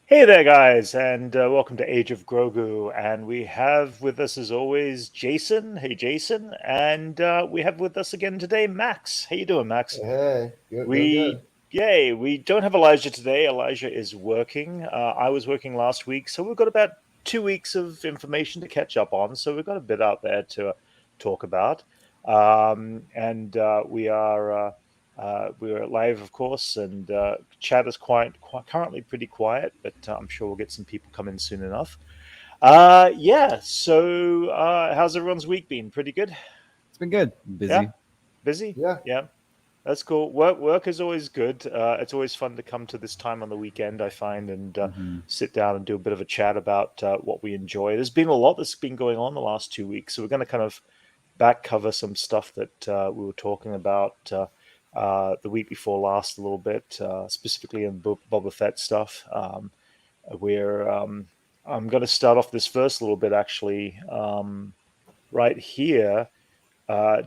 Hey there, guys, and welcome to Age of Grogu. And we have with us, as always, Jason. Hey, Jason, and we have with us again today, Max. How you doing, Max? Hey, good, doing We good. Yay! We don't have Elijah today. Elijah is working. I was working last week, so we've got about 2 weeks of information to catch up on. So we've got a bit out there to talk about, and we are live, of course, and chat is currently pretty quiet, but I'm sure we'll get some people come in soon enough. Yeah. So, how's everyone's week been? Pretty good. It's been good. Yeah. Busy. Busy. Yeah, Yeah. That's cool. Work is always good. It's always fun to come to this time on the weekend, I find, and Hmm. sit down and do a bit of a chat about what we enjoy. There's been a lot that's been going on the last 2 weeks, so we're going to kind of back cover some stuff that we were talking about the week before last a little bit, specifically in Boba Fett stuff. Where I'm going to start off this first little bit actually right here.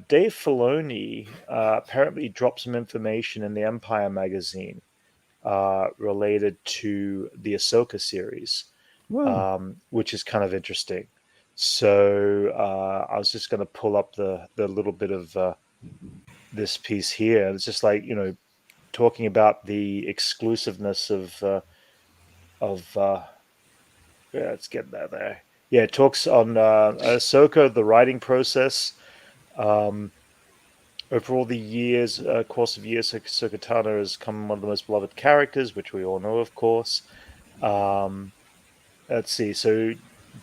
Dave Filoni apparently dropped some information in the Empire magazine related to the Ahsoka series, Whoa. which is kind of interesting. So I was just going to pull up the little bit of this piece here. It's just like talking about the exclusiveness of yeah, let's get that there. Yeah, it talks on Ahsoka, the writing process. Um, Over all the years, course of years, Ahsoka Tano has become one of the most beloved characters, which we all know, of course. Um, let's see. So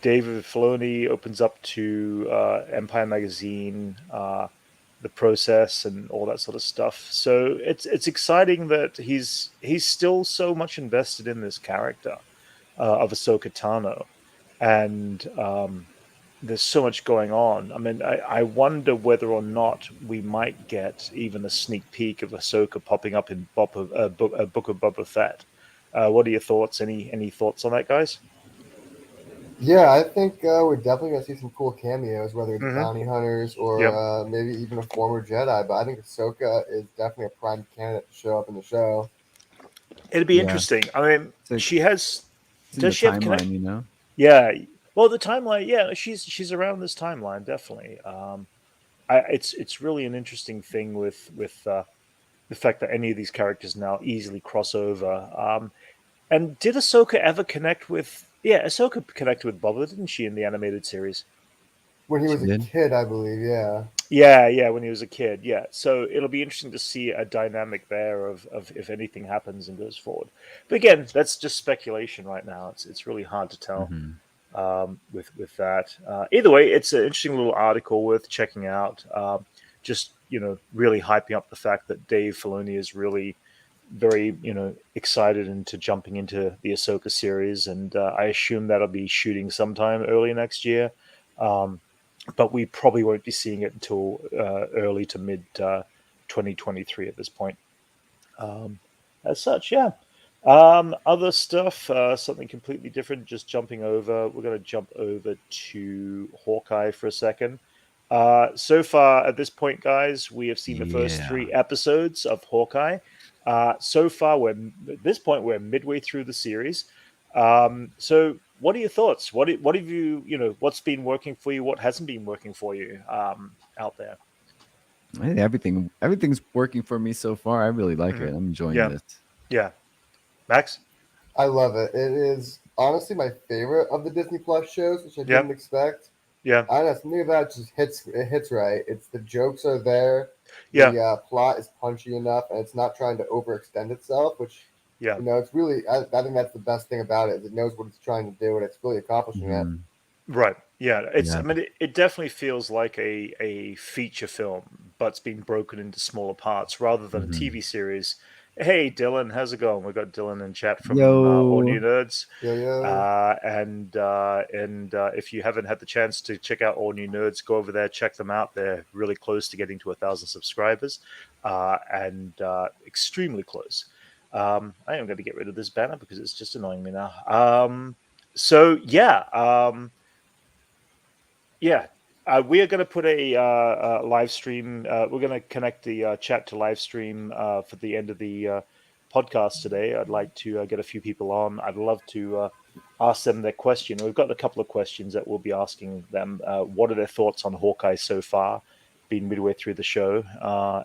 David Filoni opens up to Empire magazine, the process, and all that sort of stuff. So it's exciting that he's still so much invested in this character of Ahsoka Tano, and there's so much going on. I mean, I wonder whether or not we might get even a sneak peek of Ahsoka popping up in Book of Boba Fett. What are your thoughts? Any thoughts on that, guys? yeah. I think we're definitely gonna see some cool cameos, whether it's Mm-hmm. bounty hunters or Yep. maybe even a former Jedi. But I think Ahsoka is definitely a prime candidate to show up in the show. It'd be Yeah. interesting. I mean, It's like she has. it's in Does the she have connect? timeline. Yeah. Well, the timeline. Yeah, she's around this timeline definitely. It's really an interesting thing with the fact that any of these characters now easily cross over. And did Ahsoka ever connect with? Yeah, Ahsoka connected with Boba, didn't she, in the animated series? When he She was a did. kid, I believe. Yeah, Yeah, when he was a kid. Yeah, so it'll be interesting to see a dynamic there of if anything happens and goes forward. But again, that's just speculation right now. It's really hard to tell Hmm. with that. Either way, it's an interesting little article worth checking out. Just really hyping up the fact that Dave Filoni is really very excited into jumping into the Ahsoka series, and I assume that'll be shooting sometime early next year. Um, but we probably won't be seeing it until early to mid 2023 at this point. Um, as such, yeah. Other stuff, something completely different. Just jumping over, we're going to jump over to Hawkeye for a second. So far at this point, guys, we have seen the first Yeah. 3 episodes of Hawkeye. So far, at this point we're midway through the series. So, what are your thoughts? What have what's been working for you? What hasn't been working for you out there? I think everything's working for me so far. I really like Hmm. it. I'm enjoying Yeah, this. yeah. Max. I love it. It is honestly my favorite of the Disney Plus shows, which I Yeah, didn't expect. yeah, I don't know, something about it just hits. It hits right. It's the jokes are there. yeah, The plot is punchy enough, and it's not trying to overextend itself. Which, yeah. it's really. I think that's the best thing about it. Is it knows what it's trying to do, and it's really accomplishing it. Hmm. Right. Yeah. It's. I Yeah. mean, it definitely feels like a feature film, but it's been broken into smaller parts rather than a Hmm. TV series. Hey, Dylan, how's it going? We've got Dylan in chat from All New Yo. Nerds, Yo yo. and if you haven't had the chance to check out All New Nerds, go over there, check them out. They're really close to getting to 1,000 subscribers, and extremely close. I am going to get rid of this banner because it's just annoying me now. So yeah. Yeah, we are going to put a live stream. We're going to connect the chat to live stream for the end of the podcast today. I'd like to get a few people on. I'd love to ask them their question. We've got a couple of questions that we'll be asking them. What are their thoughts on Hawkeye so far, being midway through the show?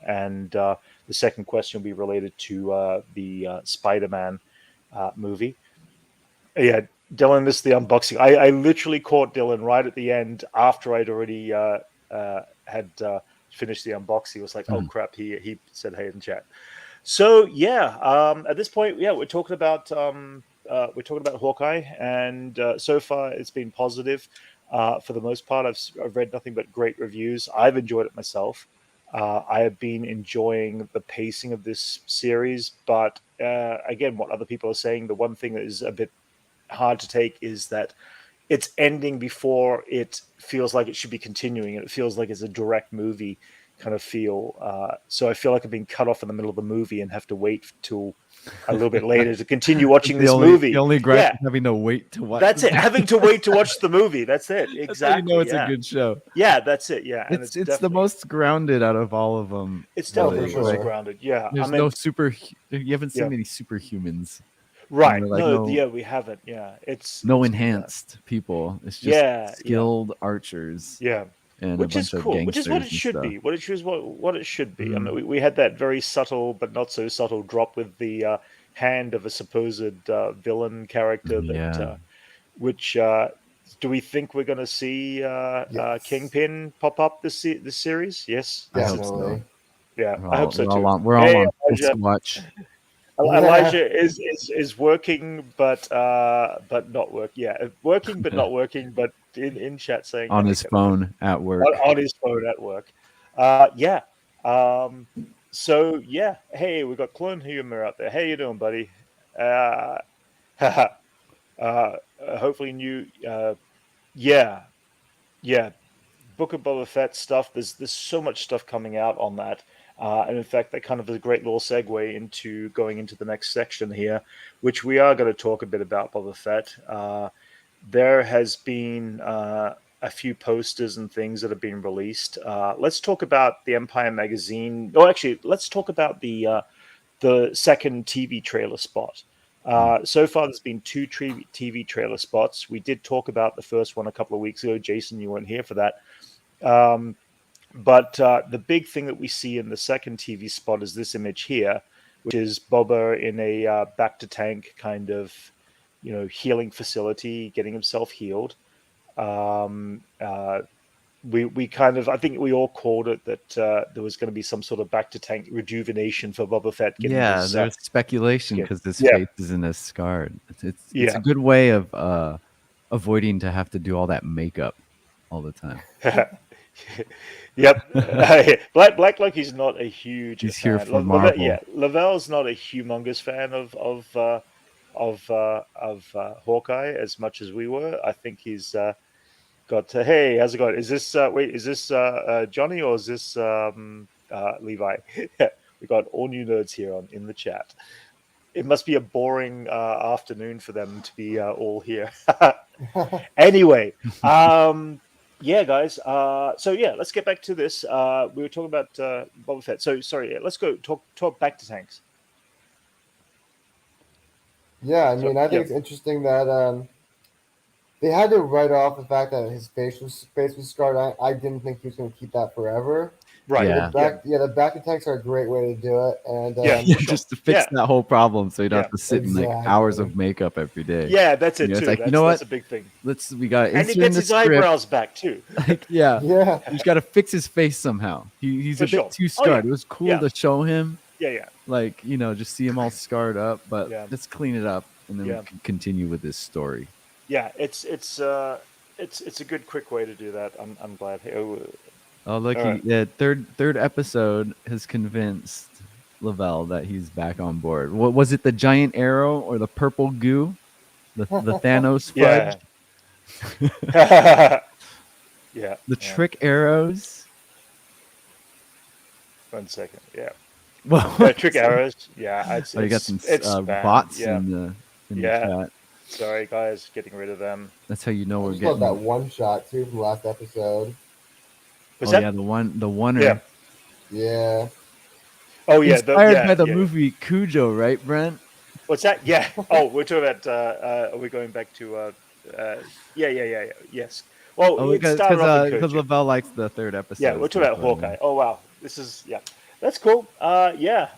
And the second question will be related to the Spider-Man movie. Yeah, Dylan missed the unboxing. I literally caught Dylan right at the end after I'd already had finished the unboxing. It was like, oh crap, he said hey in chat. So yeah, at this point, yeah, we're talking about Hawkeye, and so far it's been positive. For the most part, I've read nothing but great reviews. I've enjoyed it myself. I have been enjoying the pacing of this series, but again, what other people are saying, the one thing that is a bit hard to take is that it's ending before it feels like it should be continuing, and it feels like it's a direct movie kind of feel. So I feel like I've been cut off in the middle of the movie and have to wait till a little bit later to continue watching this movie. The only gripe is having to wait to watch. That's it. Having to wait to watch the movie. That's it. Exactly. That's how you know it's a good show. Yeah, that's it. Yeah, and it's the most grounded out of all of them. It's definitely the most grounded. Yeah, there's no super. You haven't seen many superhumans. Right. Like, no, we haven't. Yeah. It's no enhanced people. It's just skilled archers. Yeah. And which is cool. Which is what it should be. What it should be. I mean, we had that very subtle but not so subtle drop with the hand of a supposed villain character that which do we think we're going to see Kingpin pop up this series? Yes. I hope so. Yeah, I hope so too. We're all on this watch. Elijah is working, but not work. Yeah, working but not working. But in chat saying on his phone at work. On his phone at work. Yeah. So yeah. Hey, we got Clone Humor out there. How you doing, buddy? Hopefully new. Yeah. Book of Boba Fett stuff. There's so much stuff coming out on that. And in fact, that kind of is a great little segue into going into the next section here, which we are going to talk a bit about Boba Fett. There has been a few posters and things that have been released. Let's talk about the Empire magazine. Oh, actually, let's talk about the second TV trailer spot. So far, there's been 2 TV trailer spots. We did talk about the first one a couple of weeks ago. Jason, you weren't here for that. But the big thing that we see in the second TV spot is this image here, which is Boba in a back to tank kind of, healing facility, getting himself healed. We kind of, I think we all called it that there was going to be some sort of back to tank rejuvenation for Boba Fett. There's speculation because this face isn't as scarred. It's a good way of avoiding to have to do all that makeup all the time. Yep. Black Lucky's not a huge. He's fan. Here for Marvel. Lavelle's not a humongous fan of Hawkeye as much as we were. I think he's got. Hey, how's it going? Is this is this Johnny or is this Levi? We got all new nerds here in the chat. It must be a boring afternoon for them to be all here. Anyway. Yeah, guys. So yeah, let's get back to this. We were talking about Boba Fett. So sorry, let's go talk back to tanks. Yeah, I mean, I think it's interesting that they had to write off the fact that his face was scarred. I didn't think he was going to keep that forever. Right. The back to tanks are a great way to do it, and just to fix that whole problem, so you don't have to sit in like hours of makeup every day. Yeah, that's it too. It's like, that's a big thing. We got and he gets his eyebrows back too. You just got to fix his face somehow. He's a bit too scarred. It was cool to show him. Yeah. Like just see him all scarred up, but let's clean it up and then we can continue with this story. Yeah, it's a good quick way to do that. I'm glad. Oh, look! The third episode has convinced Lavelle that he's back on board. What was it? The giant arrow or the purple goo? The Thanos fudge? Yeah. The trick arrows. 1 second. Yeah. Well, trick arrows. Yeah. You got some bots in the chat. Sorry, guys. Getting rid of them. That's how you know we're getting that one shot too from last episode. The oneer. Yeah. Oh yeah, Inspired by the yeah. movie Cujo, right, Brent? What's that? Yeah. Oh, we're talking about. Are we going back to? Yeah. Yes. Well, Oh, it because started off in because Kojo. Lavelle likes the third Yeah, episode. we're So talking that's about what I mean. Hawkeye. Oh wow, this is yeah, that's cool. Yeah.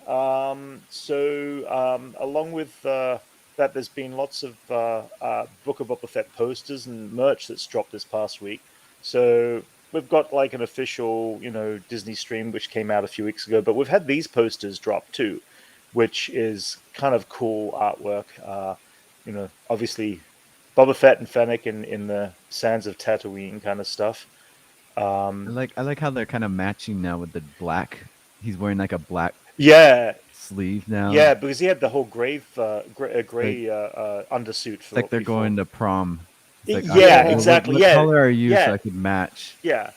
So along with that, there's been lots of Book of Boba Fett posters and merch that's dropped this past week. So we've got like an official, Disney stream which came out a few weeks ago, but we've had these posters drop too, which is kind of cool artwork. Obviously Boba Fett and Fennec in the sands of Tatooine kind of stuff. I like how they're kind of matching now with the black. He's wearing like a black Yeah, sleeve now. yeah, because he had the whole Like gray undersuit it's like they're before. going to prom. It's like Yeah, what, exactly. what Yeah, color are you so yeah, I could match? yeah.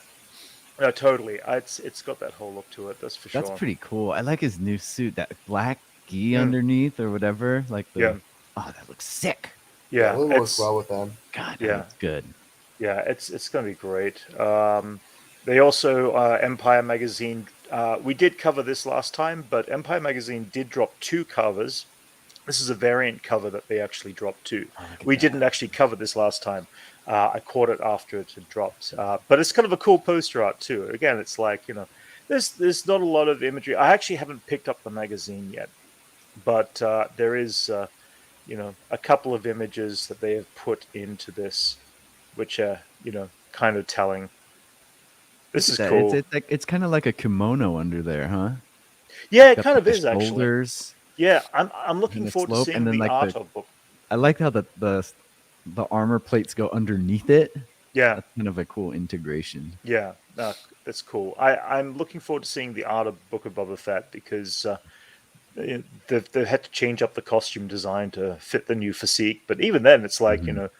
No, totally. It's got that whole look to it. That's for That's sure. pretty cool. I like his new suit, that black gi Mm. underneath or whatever. Like Yeah, that looks sick. Yeah, yeah. it works well with them. God, that Yeah, looks good. yeah. It's gonna be great. They also Empire magazine. We did cover this last time, but Empire magazine did drop two covers. This is a variant cover that they actually dropped too. Oh, look at We that. didn't actually cover this last time. I caught it after it had dropped, but it's kind of a cool poster art too. Again, it's like there's not a lot of imagery. I actually haven't picked up the magazine yet, but there is a couple of images that they have put into this, which are kind of telling. This Look is at that. cool. It's kind of like a kimono under there, huh? Yeah, it Got kind like of the is actually. shoulders Yeah, I'm looking and the forward to slope, and seeing then the like art of book. I like how the armor plates go underneath it. Yeah, That's kind of a cool integration. yeah, that's cool. I'm looking forward to seeing the art of Book of Boba Fett because they've had to change up the costume design to fit the new physique. But even then, it's like Mhm.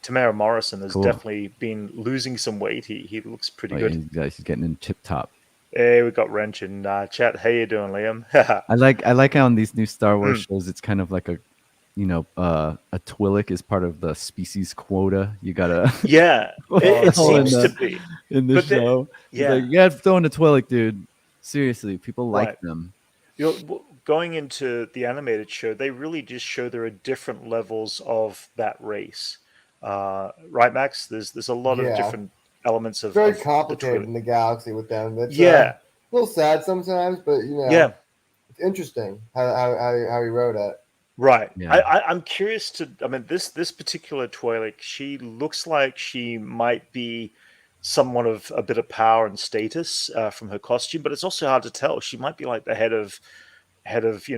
Tamara Morrison has Cool. definitely been losing some weight. He looks pretty Oh, yeah, good. he's getting in tip top. Hey, we got Wrench in chat. How you doing, Liam? I like how on these new Star Wars Mm. shows it's kind of like a Twi'lek is part of the species quota. You gotta Yeah, it throw in seems to the be. in the But show. It's yeah, like you gotta throw in a Twi'lek, dude. Seriously, people right. like them. Going into the animated show, they really just show there are different levels of that race. Right, Max? There's a lot of Yeah, different elements it's very of the complicated Twi'lek. in the galaxy with them. It's Yeah, a little sad sometimes, but yeah, it's interesting how he wrote it. right. Yeah. I'm curious to. I mean, this particular Twi'lek, she looks like she might be someone of a bit of power and status from her costume, but it's also hard to tell. She might be like the head of she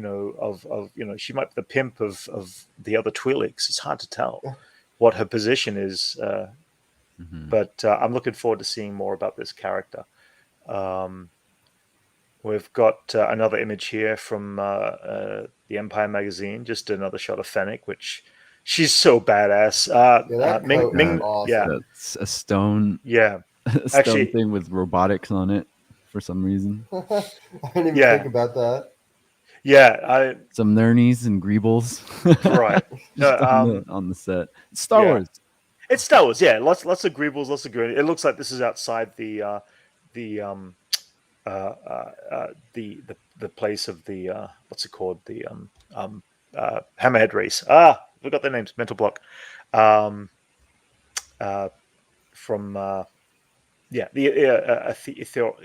might be the pimp of the other Twi'leks. It's hard to tell what her position is, Mhm. but I'm looking forward to seeing more about this character. We've got another image here from the Empire magazine, just another shot of Fennec, which she's so badass. Yeah, that Ming, coat Ming, was awesome. yeah, That's a stone yeah, a stone actually, thing with robotics on it for some reason. I didn't even Yeah. think about that. yeah, Some nernies and greebles. right. Just No, on the set. It's Star yeah. Wars. It's Star Wars, yeah. Lots of Greebles, lots of green. It looks like this is outside the place of the what's it called, the Hammerhead race. Forgot their names. Mental block. From the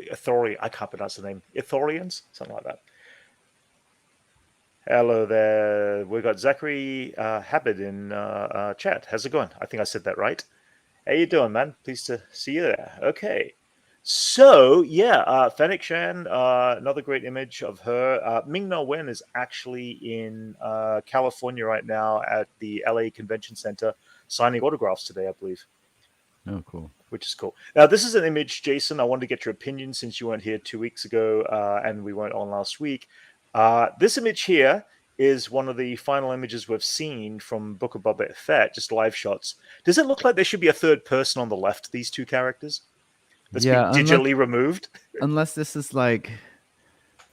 Ithori. I can't pronounce the name. Ithorians, something like that. Hello there. We got Zachary Habib in chat. How's it going? I think I said that right. How you doing, man? Pleased to see you there. Okay. So, yeah, Fennec Shan, another great image of her. Ming-Na Wen is actually in California right now at the LA Convention Center signing autographs today, I believe. Oh, cool. Which is cool. Now, this is an image, Jason. I wanted to get your opinion since you weren't here 2 weeks ago and we weren't on last week. This image here is one of the final images we've seen from Book of Boba Fett, just live shots. Does it look like there should be a third person on the left, these two characters? That's been digitally removed? Unless this is like,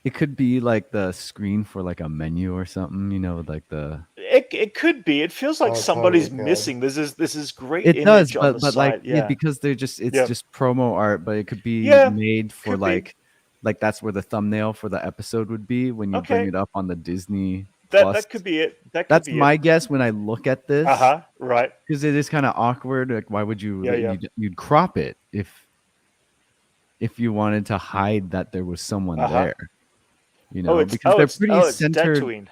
it could be like the screen for like a menu or something, like the... It could be. It feels like somebody's totally missing. This is great It does, image on the but side. like, yeah, because they're just, it's Yeah. just promo art, but it could be Yeah, made for could be. like, like that's where the thumbnail for the episode would be when you bring it up on the Disney Plus. That could be it. That's my guess when I look at this. Right. Because it is kind of awkward. Like, why would you? Yeah. You'd crop it if you wanted to hide that there was someone there. You know, because they're pretty centered. Dad-tween.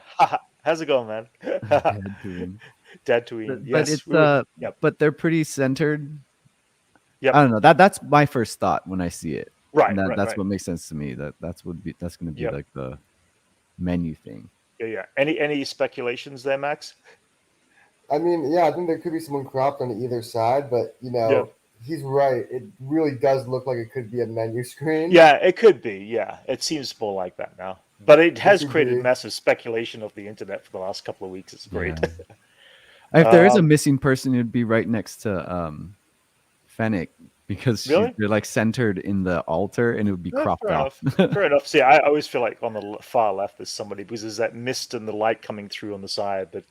How's it going, man? Dad-tween. Yes. But they're pretty centered. Yep. I don't know. That's my first thought when I see it. Right. That's what makes sense to me. That's going to be like the menu thing. Yeah. Any speculations there, Max? I mean, I think there could be someone cropped on either side, but he's right. It really does look like it could be a menu screen. Yeah, it could be. Yeah, it seems more like that now. But it has created massive speculation of the internet for the last couple of weeks. It's great. Yeah. If there is a missing person, it'd be right next to Fennec, because they're like centered in the altar, and it would be cropped off. Fair enough. See, I always feel like on the far left there's somebody, because there's that mist and the light coming through on the side. But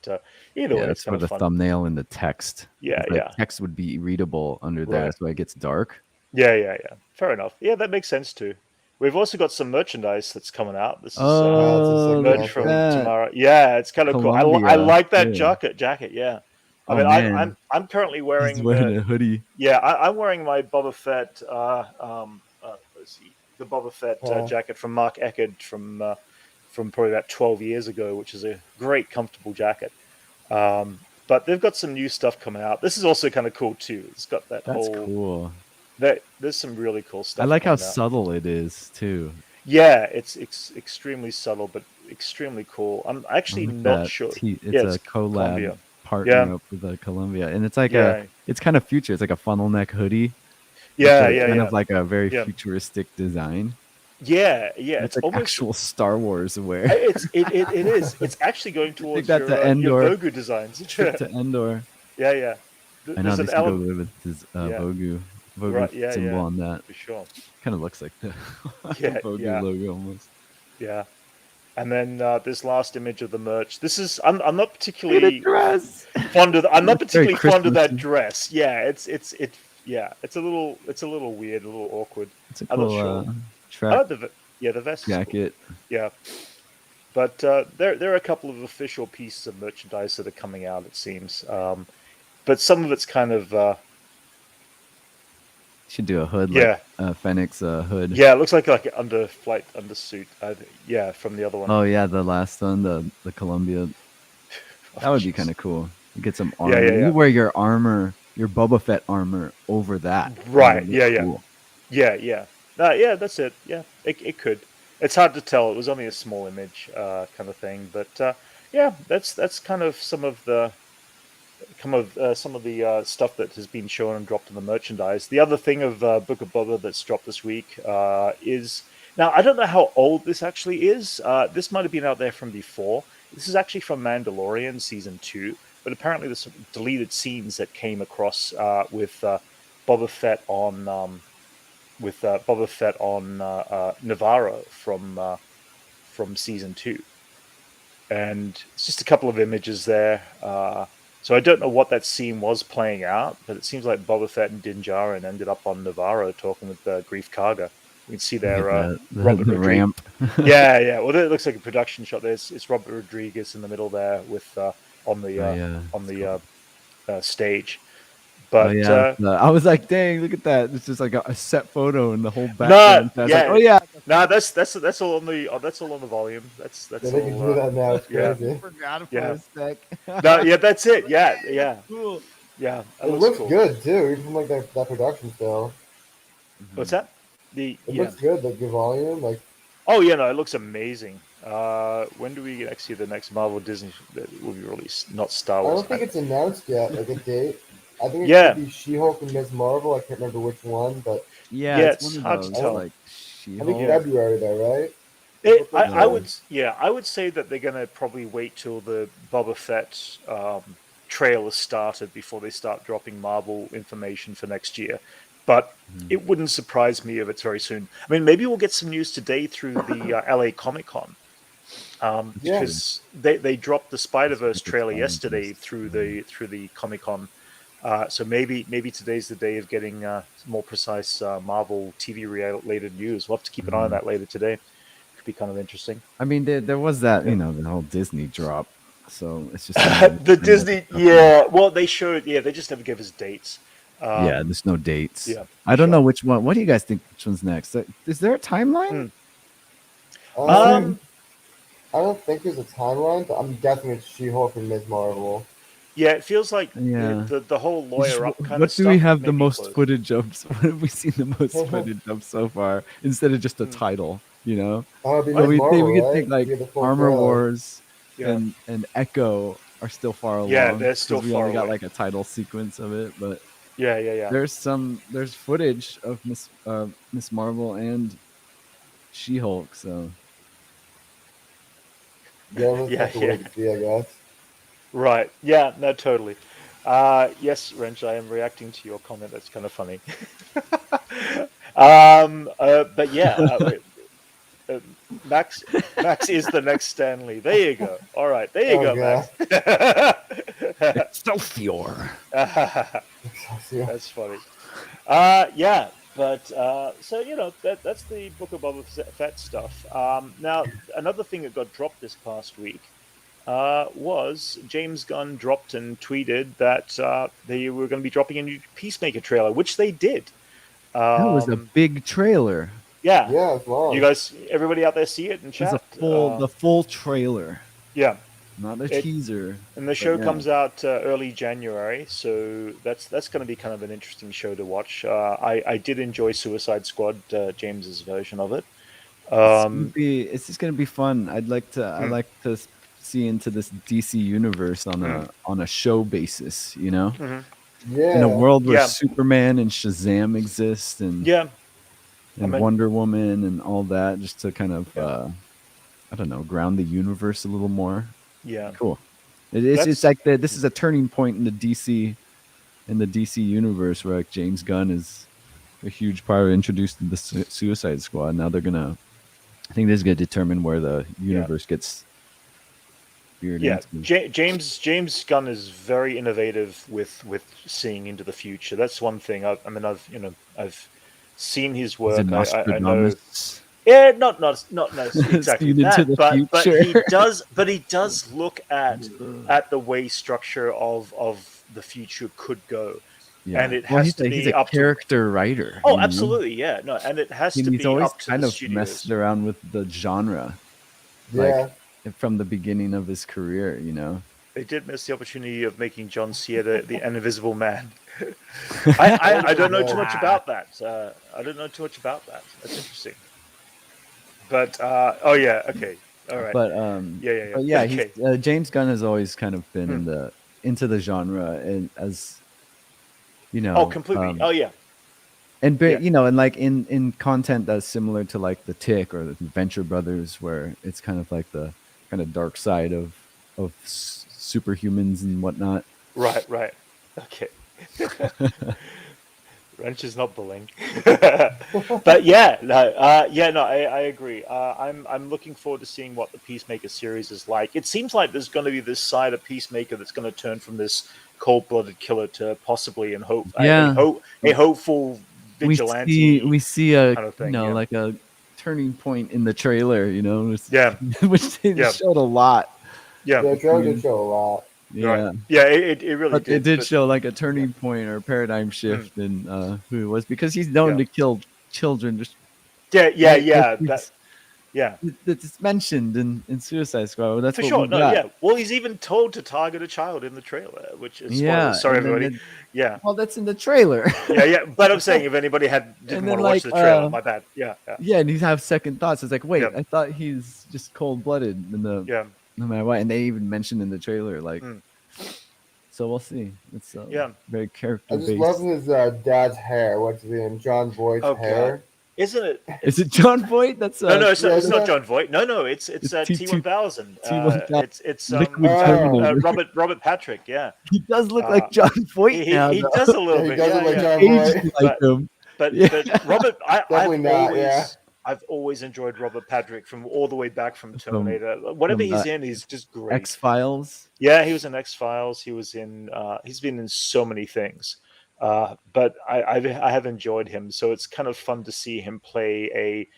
either way, that's where the thumbnail and the text. The text would be readable under there. That's why it gets dark. Yeah. Fair enough. Yeah, that makes sense too. We've also got some merchandise that's coming out. This is merch from tomorrow. Yeah, it's kind of cool. I like that jacket. Yeah. I mean, I'm currently wearing. He's wearing a hoodie. Yeah, I'm wearing my Boba Fett. Let's see, the Boba Fett jacket from Mark Eckerd from probably about 12 years ago, which is a great, comfortable jacket. But they've got some new stuff coming out. This is also kind of cool too. It's got that cool. There's some really cool stuff. I like how subtle it is too. Yeah, it's extremely subtle, but extremely cool. I'm actually not sure. It's a collab. Partnering up with Columbia, and it's like it's kind of future. It's like a funnel neck hoodie. Kind of like a very futuristic desigin. Yeah. It's like almost actual Star Wars wear. It is. It's actually going towards your Grogu designs. To Endor. Yeah. I know this could go with his Grogu symbol on that. For sure. Kind of looks like the Grogu logo almost. Yeah. And then this last image of the merch. This is I'm not particularly fond of. I'm not particularly fond of that dress. Yeah, it's a little weird, a little awkward. It's a cool track. I like the vest jacket. Cool. Yeah, but there are a couple of official pieces of merchandise that are coming out. It seems, but some of it's kind of. Should do a hood, like Fennec's hood. Yeah, it looks like an undersuit. From the other one. Oh yeah, the last one, the Columbia. That would be kind of cool. You get some armor. You wear your armor, your Boba Fett armor over that. Right. Cool. Yeah. That's it. Yeah, it could. It's hard to tell. It was only a small image, kind of thing. But that's kind of some of the stuff that has been shown and dropped in the merchandise. The other thing of Book of Boba that's dropped this week is, now I don't know how old this actually is. This might have been out there from before. This is actually from Mandalorian season 2, but apparently there's some deleted scenes that came across with Boba Fett on Navarro from season 2, and it's just a couple of images there. So I don't know what that scene was playing out, but it seems like Boba Fett and Din Djarin ended up on Navarro talking with Grief Karga. You can see there the ramp. Yeah. Well, it looks like a production shot. It's Robert Rodriguez in the middle there with on the stage. But I was like, dang, look at that! It's just like a set photo and the whole background. That's all on the volume. That's all. They can do that now. It's crazy. I forgot for a sec. That's it. Yeah. Cool. Yeah, it looks cool. Good too, even from like that production still. What's that? It looks good. Like the volume, like. Oh yeah, no, it looks amazing. When do we see the next Marvel Disney that will be released? Not Star Wars. I don't think it's announced yet, like a date. I think it could be She-Hulk and Ms. Marvel. I can't remember which one, but it's hard to tell. Like I think February though, right? I would say that they're going to probably wait till the Boba Fett trailer started before they start dropping Marvel information for next year. But it wouldn't surprise me if it's very soon. I mean, maybe we'll get some news today through the LA Comic-Con. Because they dropped the Spider-Verse trailer yesterday through the Comic-Con So maybe today's the day of getting more precise Marvel TV related news. We'll have to keep an eye on that later today. Could be kind of interesting. I mean, there was that, the whole Disney drop. So it's just The Disney, yeah. Well, they showed, yeah. They just never give us dates. Yeah, there's no dates. Yeah, I don't know which one. What do you guys think? Which one's next? Is there a timeline? I don't think there's a timeline, but I'm guessing it's She-Hulk and Ms. Marvel. Yeah, it feels like Yeah. the whole lawyer up kind What of do stuff. we have the maybe most close. footage of? What have we seen the most footage of so far? Instead of just a title, Oh, it'd be So Ms. Marvel, we could right? think like Yeah, the full Armor trailer. Wars Yeah. and Echo are still far along. Yeah, they're still we far only got away. like a title sequence of it, but Yeah. there's footage of Miss Marvel and She-Hulk. So Yeah, we'll just have to wait and see, I guess. Right. Yeah. No. Totally. Yes, Wrench. I am reacting to your comment. That's kind of funny. But yeah. Max is the next Stanley. There you go. All right. There you go, God. Max. Excelsior. That's funny. Yeah, but so that's the Book of Boba Fett stuff. Now another thing that got dropped this past week was James Gunn dropped and tweeted that they were going to be dropping a new Peacemaker trailer, which they did. That was a big trailer. Yeah. Yeah, it's long. You guys, everybody out there, see it in chat? It's the full trailer. Yeah. Not a teaser. And the show comes out early January, so that's going to be kind of an interesting show to watch. I did enjoy Suicide Squad, James's version of it. It's just going to be fun. I'd like to see into this DC universe on a show basis. Mm-hmm. Yeah. In a world where Superman and Shazam exist, and Wonder Woman and all that, just to kind of I don't know, ground the universe a little more. Yeah, cool. It's like this is a turning point in the DC universe where like James Gunn is a huge part of introduced to the Suicide Squad. Now I think this is going to determine where the universe gets veered into. James Gunn is very innovative with seeing into the future. That's one thing. I've seen his work. I know. Yeah, not exactly that, but he does look at the way structure of the future could go, and it has to be he's a character writer. Oh, absolutely, yeah, no, and it has to be he's always up to kind the of studios. messed around with the genre, from the beginning of his career. They did miss the opportunity of making John Cena the Invisible Man. I don't know too much about that. That's interesting. But okay, all right. But okay. James Gunn has always kind of been into the genre, and as Oh, completely. And and like in content that's similar to like The Tick or the Venture Brothers, where it's kind of like the kind of dark side of superhumans and whatnot. Right. Okay. Wrench is not bullying. But I agree. I'm looking forward to seeing what the Peacemaker series is like. It seems like there's going to be this side of Peacemaker that's going to turn from this cold-blooded killer to possibly a hopeful vigilante. We see a kind of thing, like a turning point in the trailer. Which they Yeah. showed a lot. Yeah, the trailer did show a lot. Yeah, right. Yeah, it really but did. It did show like a turning point or a paradigm shift in who he was, because he's known to kill children. Just it's mentioned in Suicide Squad. That's for what sure. we got. Well, he's even told to target a child in the trailer, which is sorry, everybody. Well, that's in the trailer. But I'm saying if anybody didn't want to watch the trailer, my bad. Yeah, and he's have second thoughts. It's like, wait, I thought he's just cold blooded in the no matter what, and they even mentioned in the trailer like. So we'll see. It's very character based. I just love his dad's hair. What's his name? John Voight's hair. God. Isn't it? Is it John Voight? That's no, it's not John Voight. No, it's T-1000. It's Robert Patrick. Yeah, he does look like John Voight now. He does a little bit. He does look like John Voight. But Robert, I've I've always enjoyed Robert Patrick from all the way back from Terminator. Whatever he's in, he's just great. X-Files. Yeah, he was in X-Files. He was in. He's been in so many things. But I have enjoyed him. So it's kind of fun to see him play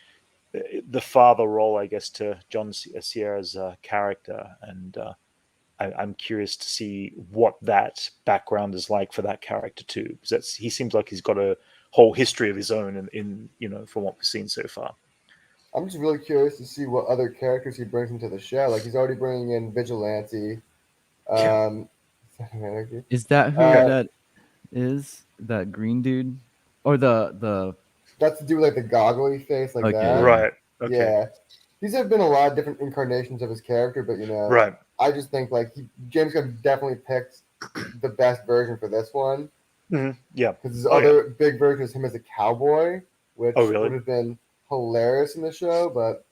the father role, I guess, to John Sierra's character, and I'm curious to see what that background is like for that character too, because he seems like he's got a whole history of his own in from what we've seen so far. I'm just really curious to see what other characters he brings into the show. Like he's already bringing in Vigilante. Is that who that is? That green dude, or the that's to do with like the goggly face, like that. Right. Okay. Yeah. These have been a lot of different incarnations of his character, but right. I just think like James Gunn definitely picked the best version for this one. Mm-hmm. Yeah. Because his other big version is him as a cowboy, which really? would have been hilarious in the show, but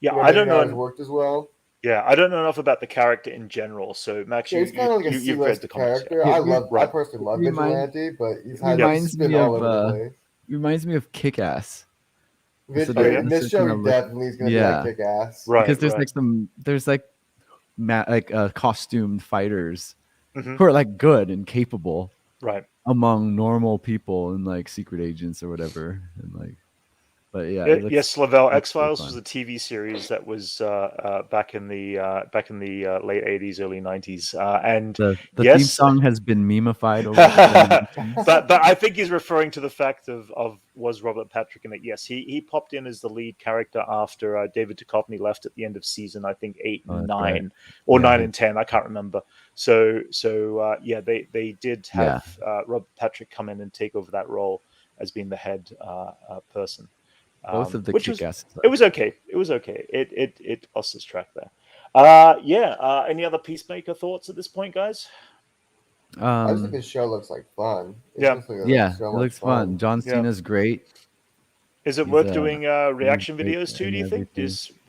I don't know. It worked as well. Yeah, I don't know enough about the character in general. So Max, he's kind of like a C-list character. I personally love Vigilante, but he's had to spin all over the place. Reminds me of Kick-Ass. In this show, he definitely is going to be like Kick-Ass, right? Because there's costumed fighters who are like good and capable, right, among normal people and like secret agents or whatever, and like. But yes, Lavelle. X-Files was a TV series that was back in the late '80s, early '90s, and the theme song has been memeified over. but I think he's referring to the fact of was Robert Patrick in it. Yes, he popped in as the lead character after David Duchovny left at the end of season, I think 8 and 9, or 9 and 10, I can't remember. So they did have Robert Patrick come in and take over that role as being the head person. Both of the Kick-Ass. It was okay. It lost its track there. Any other Peacemaker thoughts at this point, guys? I just think this show looks like fun. It looks fun. John Cena's great. Is it worth doing reaction videos too? Do you think?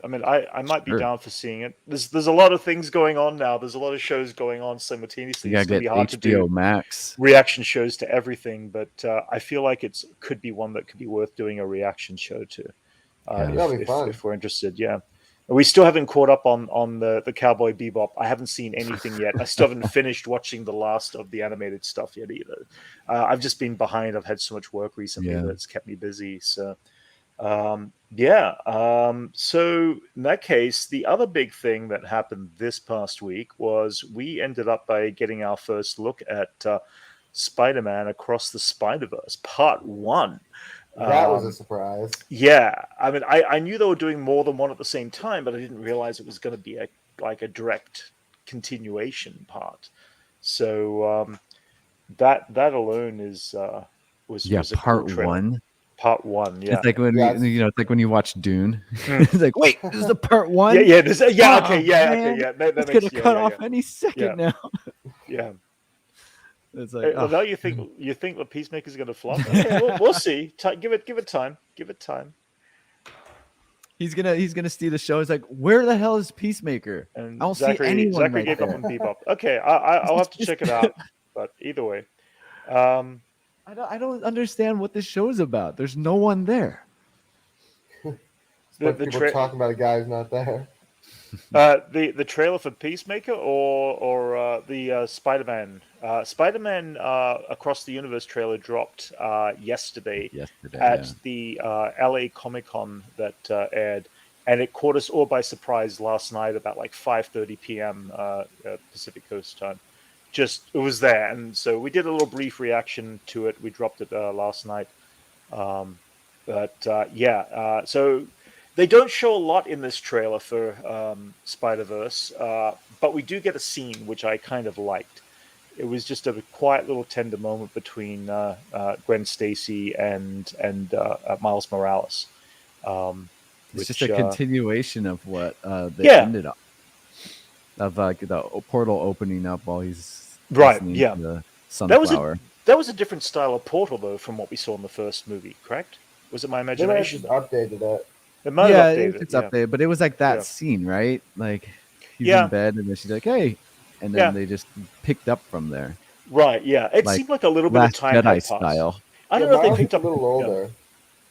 I might be down for seeing it. There's a lot of things going on now. There's a lot of shows going on simultaneously. It's gonna be hard to do Max reaction shows to everything, but I feel like it could be one that could be worth doing a reaction show to. If we're interested, yeah. We still haven't caught up on the Cowboy Bebop. I haven't seen anything yet. I still haven't finished watching the last of the animated stuff yet either. I've just been behind. I've had so much work recently that's kept me busy. So, so in that case, the other big thing that happened this past week was we ended up by getting our first look at Spider-Man Across the Spider-Verse Part 1. That was a surprise. Yeah, I knew they were doing more than one at the same time, but I didn't realize it was going to be a direct continuation part. So that alone was part cool 1. Part 1, yeah. It's like when it's like when you watch Dune. It's like, wait, this is the part 1. Yeah. That it's gonna cut off any second now. Yeah. It's like, now you think the Peacemaker's going to flop? Okay, we'll see. Give it time. Give it time. He's gonna steal the show. It's like, where the hell is Peacemaker? And I don't see anyone. Zachary gave up on Bebop. Okay, I'll have to check it out. But either way, I don't understand what this show's about. There's no one there. People talking about a guy who's not there. The trailer for Peacemaker or the Spider-Man Across the Universe trailer dropped yesterday at the LA Comic-Con that aired, and it caught us all by surprise last night about like 5:30 p.m. Pacific Coast time. It was there, and so we did a little brief reaction to it. We dropped it last night, so. They don't show a lot in this trailer for Spider-Verse, but we do get a scene which I kind of liked. It was just a quiet little tender moment between Gwen Stacy and Miles Morales. It's just a continuation of what they ended up. Of the portal opening up while he's listening to the sunflower. That was a different style of portal, though, from what we saw in the first movie, correct? Was it my imagination? They just updated it. It's updated, but it was like that scene, right? Like he's in bed, and then she's like, "Hey," and then they just picked up from there. Right? Yeah, it seemed like a little bit of time Jedi style. I don't know if they picked up a little older.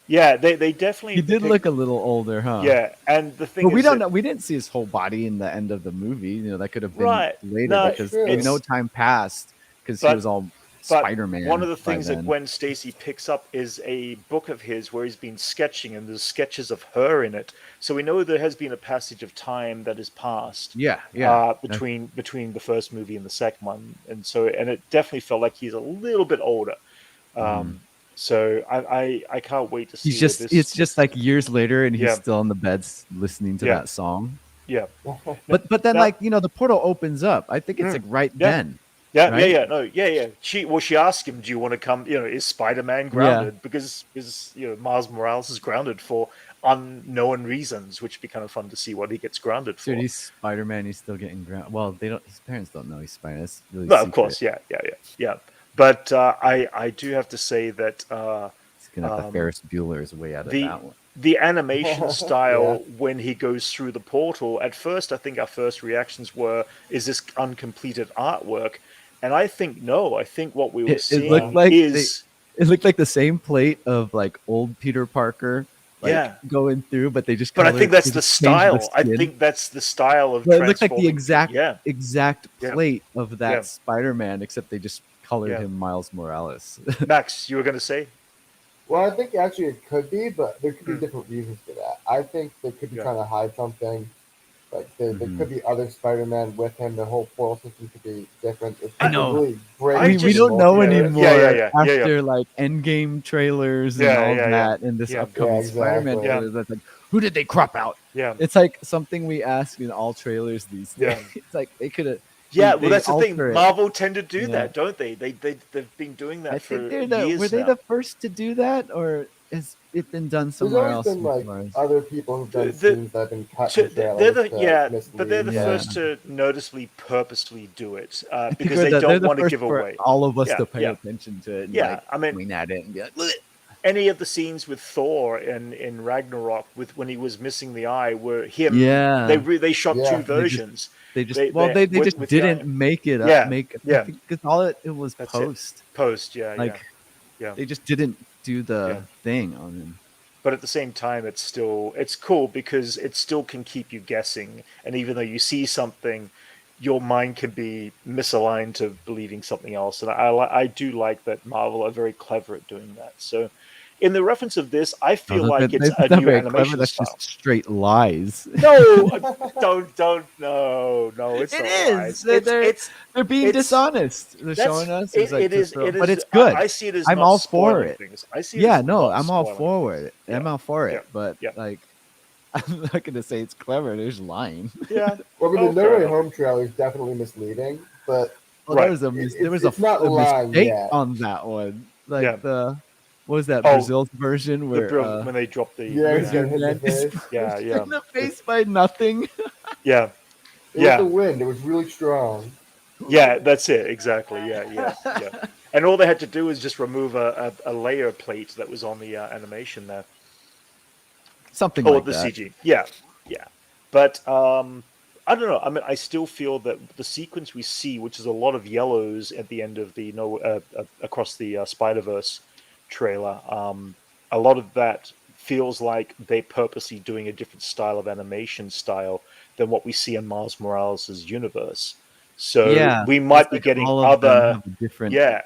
Yeah, they definitely He did look a little older, huh? Yeah, and the thing but we is don't that, know. We didn't see his whole body in the end of the movie. You know, that could have been right. later No, because true. we know time passed because he but was all But one Spider-Man of the by things that then. Gwen Stacy picks up is a book of his where he's been sketching, and there's sketches of her in it. So we know there has been a passage of time that has passed Yeah, between the first movie and the second one, and it definitely felt like he's a little bit older. Mhm. So I can't wait to He's see where just this. it's just like years later and he's Yeah, still on the bed listening to yeah, that song. yeah. But then Now, like, the portal opens up. I think it's like right yeah. then, right? Yeah. No, yeah. She asked him, "Do you want to come?" Is Spider-Man Yeah. grounded? Because Miles Morales is grounded for unknown reasons, which would be kind of fun to see what he gets grounded Dude, for. he's Spider-Man, he's still getting grounded. Well, they don't his parents don't know he's Spider. That's really No, of secret. course, yeah. But I do have to say that He's gonna have to Ferris Bueller his way out of the that one. the animation Yeah. style when he goes through the portal, at first I think our first reactions were, is this uncompleted artwork? And I think no, I think what we were It looked seeing like is, it looked like the same plate of like old Peter Parker like yeah. going through, but they just But I think they that's the just changed the style. I skin. think that's the style of But it looked like the transforming. exact Yeah, plate of that yeah, Spider-Man, except they just colored yeah. him Miles Morales. Max, you were going to say? Well, I think actually it could be, but there could be Hmm, different reasons for that. I think they could be yeah, trying to hide something. Like there Mhm. could be other Spider-Man with him. The whole portal system could be different. It I could know. really break I We into the just don't know multiverse. anymore yeah, after like Endgame trailers and all that and this yeah, Yeah, upcoming Spider-Man exactly. yeah, trailer. That's like, who did they crop out? yeah, It's like something we ask in all trailers these days. yeah. It's like they could have Yeah, well, they that's the thing. alter it. Marvel tend to do Yeah. that, don't they? They've been doing I that think for they're were years they now. the first to do that, or has it been done There's somewhere always else been like before? other people who've done The, scenes that have been cut to, from trailers to but they're mislead. the Yeah. first to noticeably, purposely do it I think because they they're don't the want to first give for away. all of us Yeah, to pay yeah, attention to it and yeah. like I mean, point at it and be like, "Look." any of the scenes with Thor in Ragnarok, with when he was missing the eye, were him. Yeah. They shot two Yeah. versions. They just they just With the didn't eye. make it up Yeah, make I yeah. think because all it was That's it. post. Post. Yeah, Like yeah. they just didn't do Yeah. the thing on him. But at the same time, it's cool because it still can keep you guessing. And even though you see something, your mind can be misaligned to believing something else. And I do like that Marvel are very clever at doing that. So, in the reference of this, I Oh, feel like it's that's a not new very clever. animation That's style. just straight lies. No, no, it's It not is. lies. They're being It's dishonest. They're showing us is like it to is throw, it but is. it's good. I see it as I'm not all for spoiling it. things. I see it Yeah, as no, not I'm all spoiling for things. it. Yeah, I'm all for yeah, it. But yeah, like, I'm not gonna say it's clever. There's lying. yeah. Well, I mean, Oh, the No fair Way enough. Home trailer is definitely misleading, but Well, Right. there was it's not a lying mistake yet. on that one. Like Yeah. what was that Oh, Brazil's version where when they drop the Yeah, he's yeah getting hit in the Man is face. yeah pushed yeah in the face by nothing. yeah It was the yeah wind. It was really strong. yeah. That's it exactly. Yeah. And all they had to do was just remove a layer plate that was on the animation there. Something Oh, like the that. CG. Yeah. But I don't know. I mean, I still feel that the sequence we see, which is a lot of yellows at the end of the across the Spider Verse trailer, a lot of that feels like they purposely doing a different style of animation style than what we see in Miles Morales' universe. So Yeah, we it's might be like getting all of them other, have a different yeah,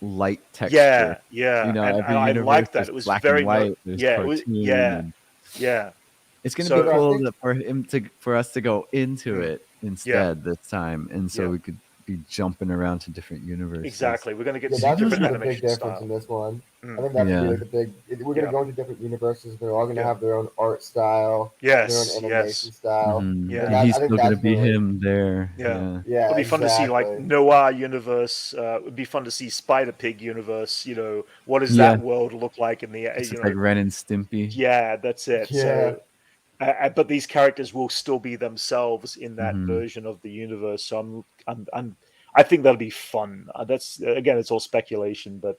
light texture. and Every I universe like that. there's It was black and very white, there's yeah, it was cartoon, and yeah. it's gonna be So But I cool think for us to go into mm, it yeah, instead this time, and so yeah. we could be jumping around to different universes. Exactly. We're going to get yeah, to see that's gonna Those different be are the big animation difference in style. this one. I Mm, think that's gonna be yeah. like the big. We're gonna yeah. go into different universes. They're all gonna Yeah. have their own art style, their own Yes. animation Yes. style, Yeah. and And he's I think still gonna that's be really him there. Yeah. Yeah. It'll yeah, be fun to see like exactly. Noir universe. It'd be fun to see Spider Pig universe. What does Yeah. that world look like in the It's just like Ren and Stimpy. Yeah, that's it. Yeah, So, but these characters will still be themselves in that Hmm. version of the universe. So I think that'll be fun. That's again, it's all speculation, but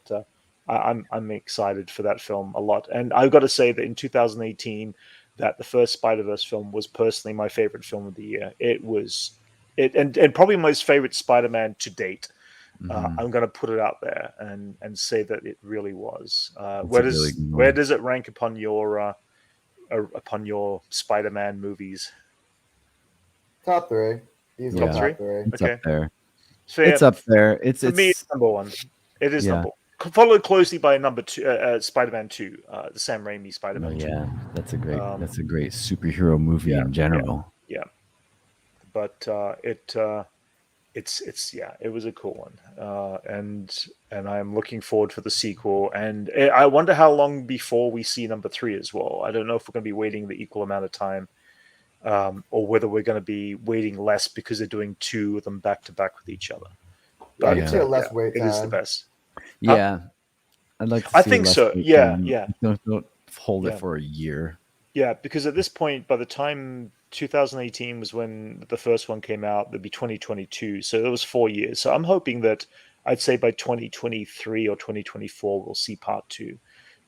I'm excited for that film a lot. And I've got to say that in 2018, that the first Spider-Verse film was personally my favorite film of the year. It was and probably my most favorite Spider-Man to date. I'm going to put it out there and say that it really was. It's a really good Where one. does it rank upon your Spider-Man movies? Top 3. Easily Yeah. top 3. It's Okay. up there. So It's up there. It's for me, it's number 1. It is Yeah. number 1. Followed closely by number 2, Spider-Man 2, the Sam Raimi Oh Spider-Man 2. yeah, that's a great superhero movie in general. Yeah. But it was a cool one, and I'm looking forward for the sequel. And I wonder how long before we see number 3 as well. I don't know if we're going to be waiting the equal amount of time, or whether we're going to be waiting less because they're doing 2 of them back to back with each other. Yeah, But I could see a less wait time. It is the best. Yeah, I'd like to see I think less so. wait Yeah, time. yeah. Don't hold Yeah. it for a year. Yeah, because at this point, by the time 2018 was when the first one came out, there'd be 2022. So it was 4 years. So I'm hoping that I'd say by 2023 or 2024, we'll see part 2.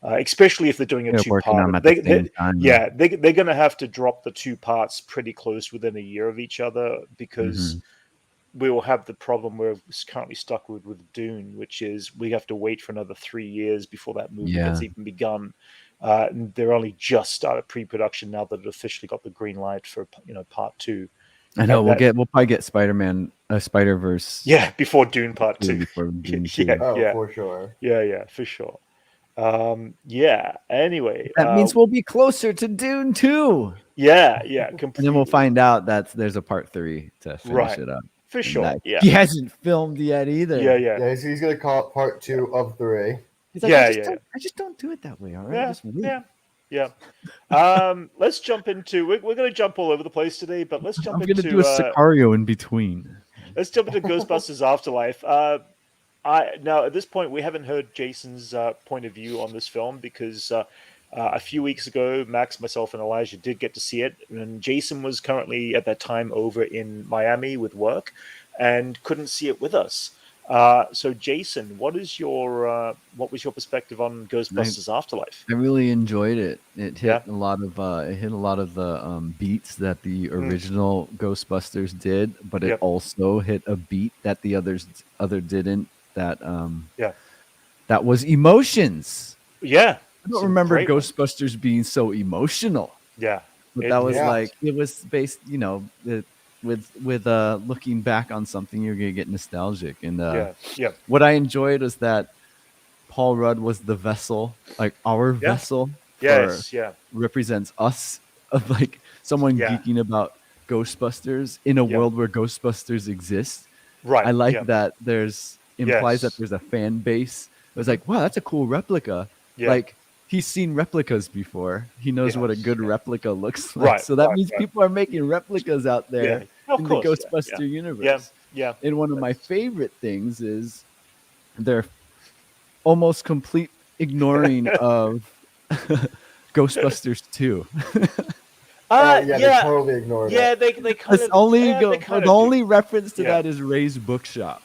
Especially if they're doing a They're working on two-part. them at the same time. Yeah, they're going to have to drop the 2 parts pretty close within a year of each other, because we will have the problem we're currently stuck with Dune, which is we have to wait for another 3 years before that movie gets even begun. And they're only just started pre-production now that it officially got the green light for part 2. I know we'll probably get Spider-Man Spider-Verse. Yeah, before Dune part 2. Before Dune 2. Yeah, for sure. Yeah, for sure. Anyway, that means we'll be closer to Dune 2. Yeah, completely. And then we'll find out that there's a part 3 to finish it up. For sure. Yeah. He hasn't filmed yet either. Yeah. He's gonna call it part 2 of 3. He's like, I just don't do it that way. All right. Yeah. Let's jump into. We're going to jump all over the place today, but let's jump into. I'm going to do a Sicario in between. Let's jump into Ghostbusters Afterlife. Now at this point we haven't heard Jason's point of view on this film, because a few weeks ago, Max, myself, and Elijah did get to see it, and Jason was currently at that time over in Miami with work and couldn't see it with us. So, Jason, what was your perspective on Ghostbusters Afterlife? I really enjoyed it. It hit a lot of the beats that the original Ghostbusters did, but it also hit a beat that the other didn't. That was emotions. Yeah. I don't remember Ghostbusters being so emotional. Yeah. But that was like, it was based, with looking back on something, you're gonna get nostalgic. And what I enjoyed was that Paul Rudd was the vessel, like our vessel. Represents us, of like someone geeking about Ghostbusters in a world where Ghostbusters exist. Right. I like that implies that there's a fan base. It was like, wow, that's a cool replica. Yeah. Like, he's seen replicas before. He knows what a good replica looks like. Right, so that means people are making replicas out there in the Ghostbuster universe. Yeah. And one of my favorite things is their almost complete ignoring of Ghostbusters 2. They totally ignored it. Yeah, they kind of. The only reference to that is Ray's bookshop.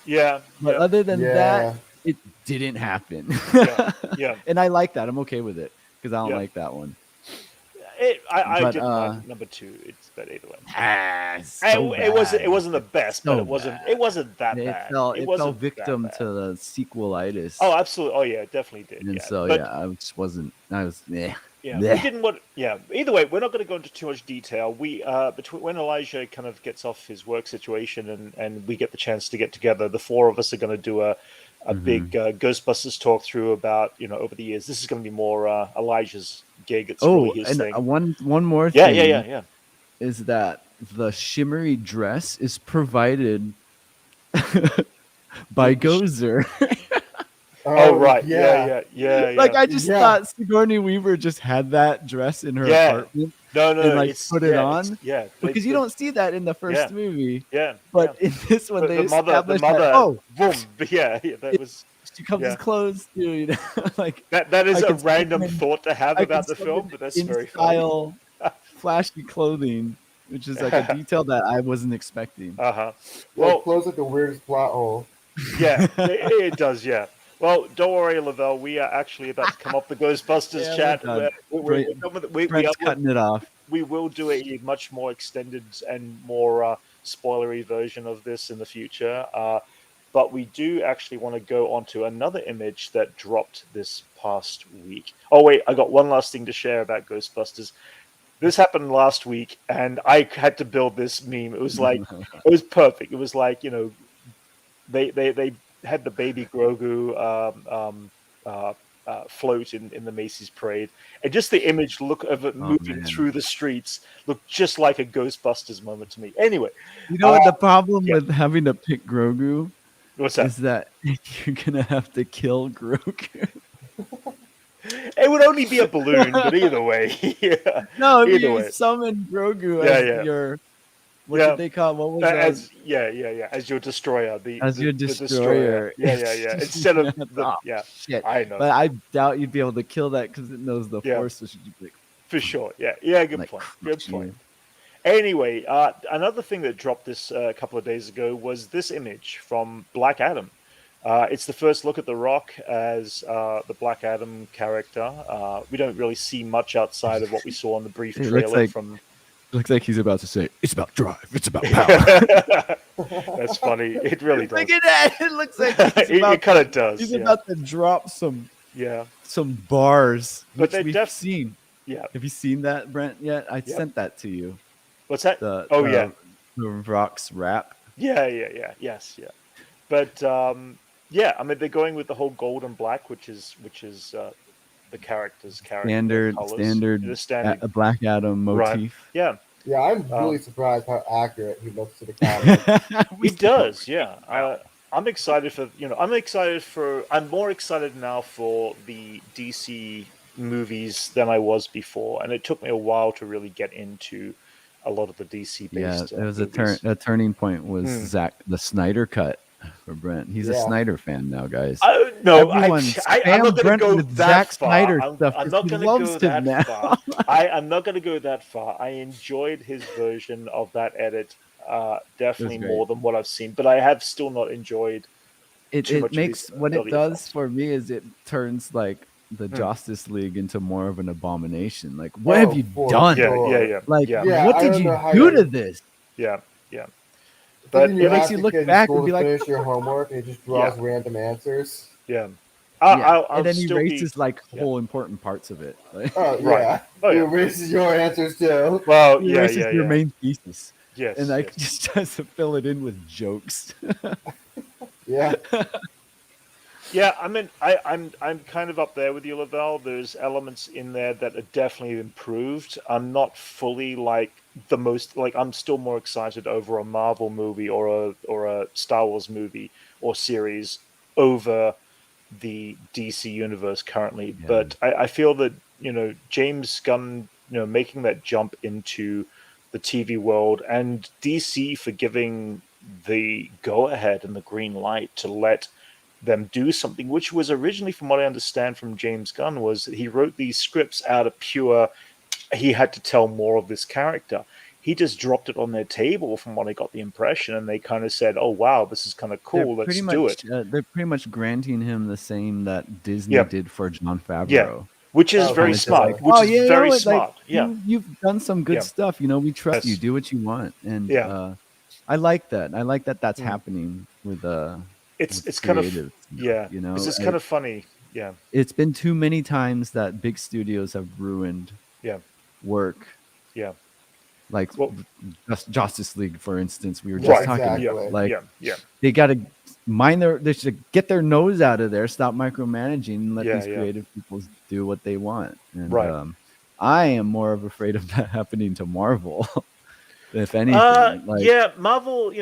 Yeah. But other than that, it didn't happen. Yeah. And I like that. I'm okay with it because I don't like that one. I did like number 2. But either way, it wasn't the best, but it wasn't that bad. It fell victim to the sequelitis. Oh, absolutely. Oh, yeah, it definitely did. And I just wasn't. I was. Yeah, we didn't want. Yeah. Either way, we're not going to go into too much detail. We between when Elijah kind of gets off his work situation and we get the chance to get together, the 4 of us are going to do a big Ghostbusters talk through about over the years. This is going to be more Elijah's gig. It's really his thing. One more thing. Yeah. Is that the shimmery dress is provided by Gozer? Oh, right. Yeah. Like, I just thought Sigourney Weaver just had that dress in her apartment. No, and put it on. Because you don't see that in the first movie. Yeah. But in this one, they established boom. That was. She comes clothes too. Like that is a random thought to have about the film, but that's very funny. Flashy clothing, which is like a detail that I wasn't expecting. Well, it closes like the weirdest plot hole. Yeah, it does. Yeah. Well, don't worry, Lavelle. We are actually about to come off the Ghostbusters chat. We're cutting it off. We will do a much more extended and more spoilery version of this in the future. but we do actually want to go on to another image that dropped this past week. Oh wait, I got one last thing to share about Ghostbusters. This happened last week, and I had to build this meme. It was perfect. It was like, they had the baby Grogu float in the Macy's parade, and just the image look of it moving through the streets looked just like a Ghostbusters moment to me. Anyway, you know what the problem with having to pick Grogu? What's that? Is that you're gonna have to kill Grogu. It would only be a balloon, but either way, yeah. No, either you way, summon Grogu as your what did they call? What was as as your destroyer, your destroyer. Yeah. Instead of shit. I know, but I doubt you'd be able to kill that because it knows the Force. So for sure, yeah. Good point. Good point. Anyway, another thing that dropped this a couple of days ago was this image from Black Adam. It's the first look at The Rock as the Black Adam character. We don't really see much outside of what we saw in the brief trailer from. It looks like he's about to say, "It's about drive. It's about power." That's funny. It really does. Look at that. It looks like it kind of does. He's about to drop some bars, but which we've seen. Yeah. Have you seen that, Brent? Yet I sent that to you. What's that? The Rock's rap. Yes. But I mean, they're going with the whole gold and black, which is the character's standard Black Adam motif. Right. Yeah, I'm really surprised how accurate he looks to the camera. He does, yeah. I'm excited I'm more excited now for the DC movies than I was before, and it took me a while to really get into a lot of the DC based. Yeah, it was a turning point was the Snyder cut for Brent. He's a Snyder fan now, guys. No, I'm not going to go that far. I'm not going to go that far. I'm not going to go that far. I enjoyed his version of that edit definitely more than what I've seen, but I have still not enjoyed. It makes what it does for me is it turns like the Justice League into more of an abomination. Like, what have you done? Yeah. Like, what did you do to this? Yeah. But it makes you look back and be like, finish your homework, and it just draws random answers. Yeah. And then he erases like whole important parts of it. Like, he erases your answers too. Well, he erases your main thesis. Yes. And like just tries to fill it in with jokes. Yeah. Yeah, I mean, I'm kind of up there with you, Lavelle. There's elements in there that are definitely improved. I'm not fully I'm still more excited over a Marvel movie or a Star Wars movie or series over the DC universe currently. Yeah. But I feel that James Gunn making that jump into the TV world and DC for giving the go ahead and the green light to let them do something, which was originally, from what I understand from James Gunn, was that he wrote these scripts out of pure, he had to tell more of this character. He just dropped it on their table, from what I got the impression, and they kind of said, "Oh wow, this is kind of cool. Let's do it." They're pretty much granting him the same that Disney did for Jon Favreau. Yeah. Which is very smart. Smart. Like, you've done some good stuff. We trust you. Do what you want, and I like that. I like that that's happening with It's kind of this is kind of funny. Yeah, it's been too many times that big studios have ruined work. Yeah, like Justice League, for instance. We were just talking about they got to they should get their nose out of there, stop micromanaging, and let these creative people do what they want. And I am more afraid of that happening to Marvel, if anything. Marvel.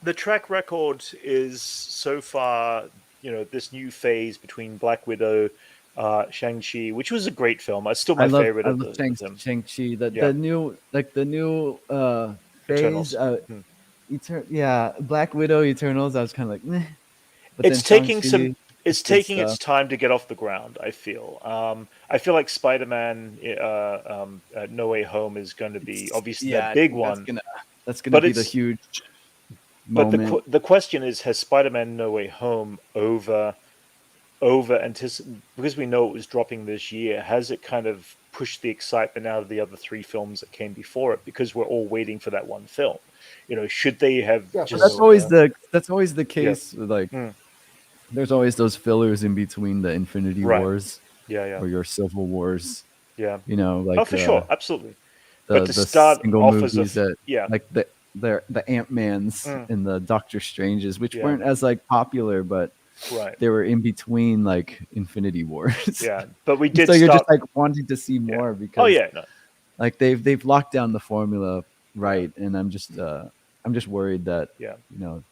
The track record is so far, this new phase between Black Widow, Shang-Chi, which was a great film. It's still my favorite. I love Shang-Chi. The new phase. Black Widow, Eternals. I was kind of like, meh. But it's taking its time to get off the ground. I feel. I feel like Spiderman, No Way Home is going to be obviously the big one. That's gonna be the huge. But the question is, has Spider-Man No Way Home over because we know it was dropping this year, has it kind of pushed the excitement out of the other three films that came before it because we're all waiting for that one film? should they have Yeah, just? That's always the case. Yeah. Like, there's always those fillers in between the Infinity Right. Wars Yeah. or your Civil Wars. Yeah. Like For sure, absolutely. But to the start single off as movies that yeah, like the Ant-Mans and the Doctor Stranges, which Yeah. weren't as like popular, but right. they were in between like Infinity Wars. Yeah, but we And did so you're start. just like wanting to see more because Oh yeah, no. like they've locked down the formula right, and I'm just worried that Yeah. you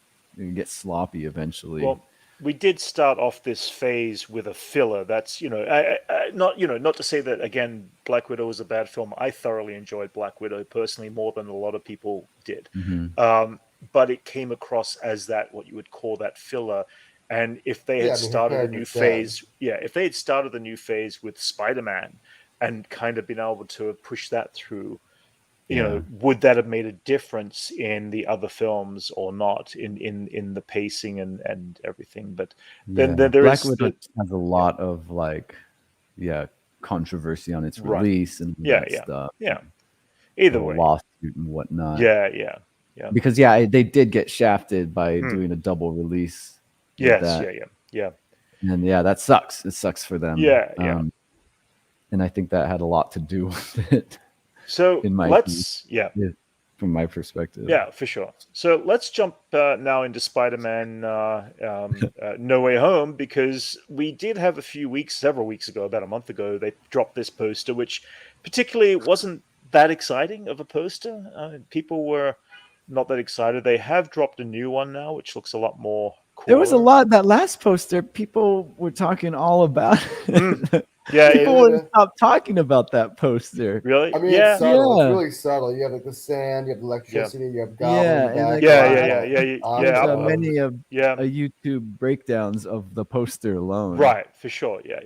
get sloppy eventually. Well, we did start off this phase with a filler. That's not to say that again, Black Widow was a bad film. I thoroughly enjoyed Black Widow personally more than a lot of people did. But it came across as that what you would call that filler. And if they had started a new phase, if they had started the new phase with Spider-Man and kind of been able to push that through, would that have made a difference in the other films or not in the pacing and everything? But then there Black is Widow has a lot of like controversy on its release and that stuff. Yeah. Either the way, lawsuit and whatnot. Yeah. Because they did get shafted by doing a double release. Yes, that. Yeah. And that sucks. It sucks for them. Yeah. And I think that had a lot to do with it. So from my perspective. Yeah, for sure. So let's jump now into Spider-Man No Way Home, because we did have several weeks ago, about a month ago, they dropped this poster, which particularly wasn't that exciting of a poster. People were not that excited. They have dropped a new one now, which looks a lot more cooler. There was a lot. That last poster, people were talking all about it. Yeah, people wouldn't stop talking about that poster. Really? I mean, it's subtle. It's really subtle. You have like the sand, you have electricity, you have goblins. There's many of YouTube breakdowns of the poster alone. Right, for sure. Yeah.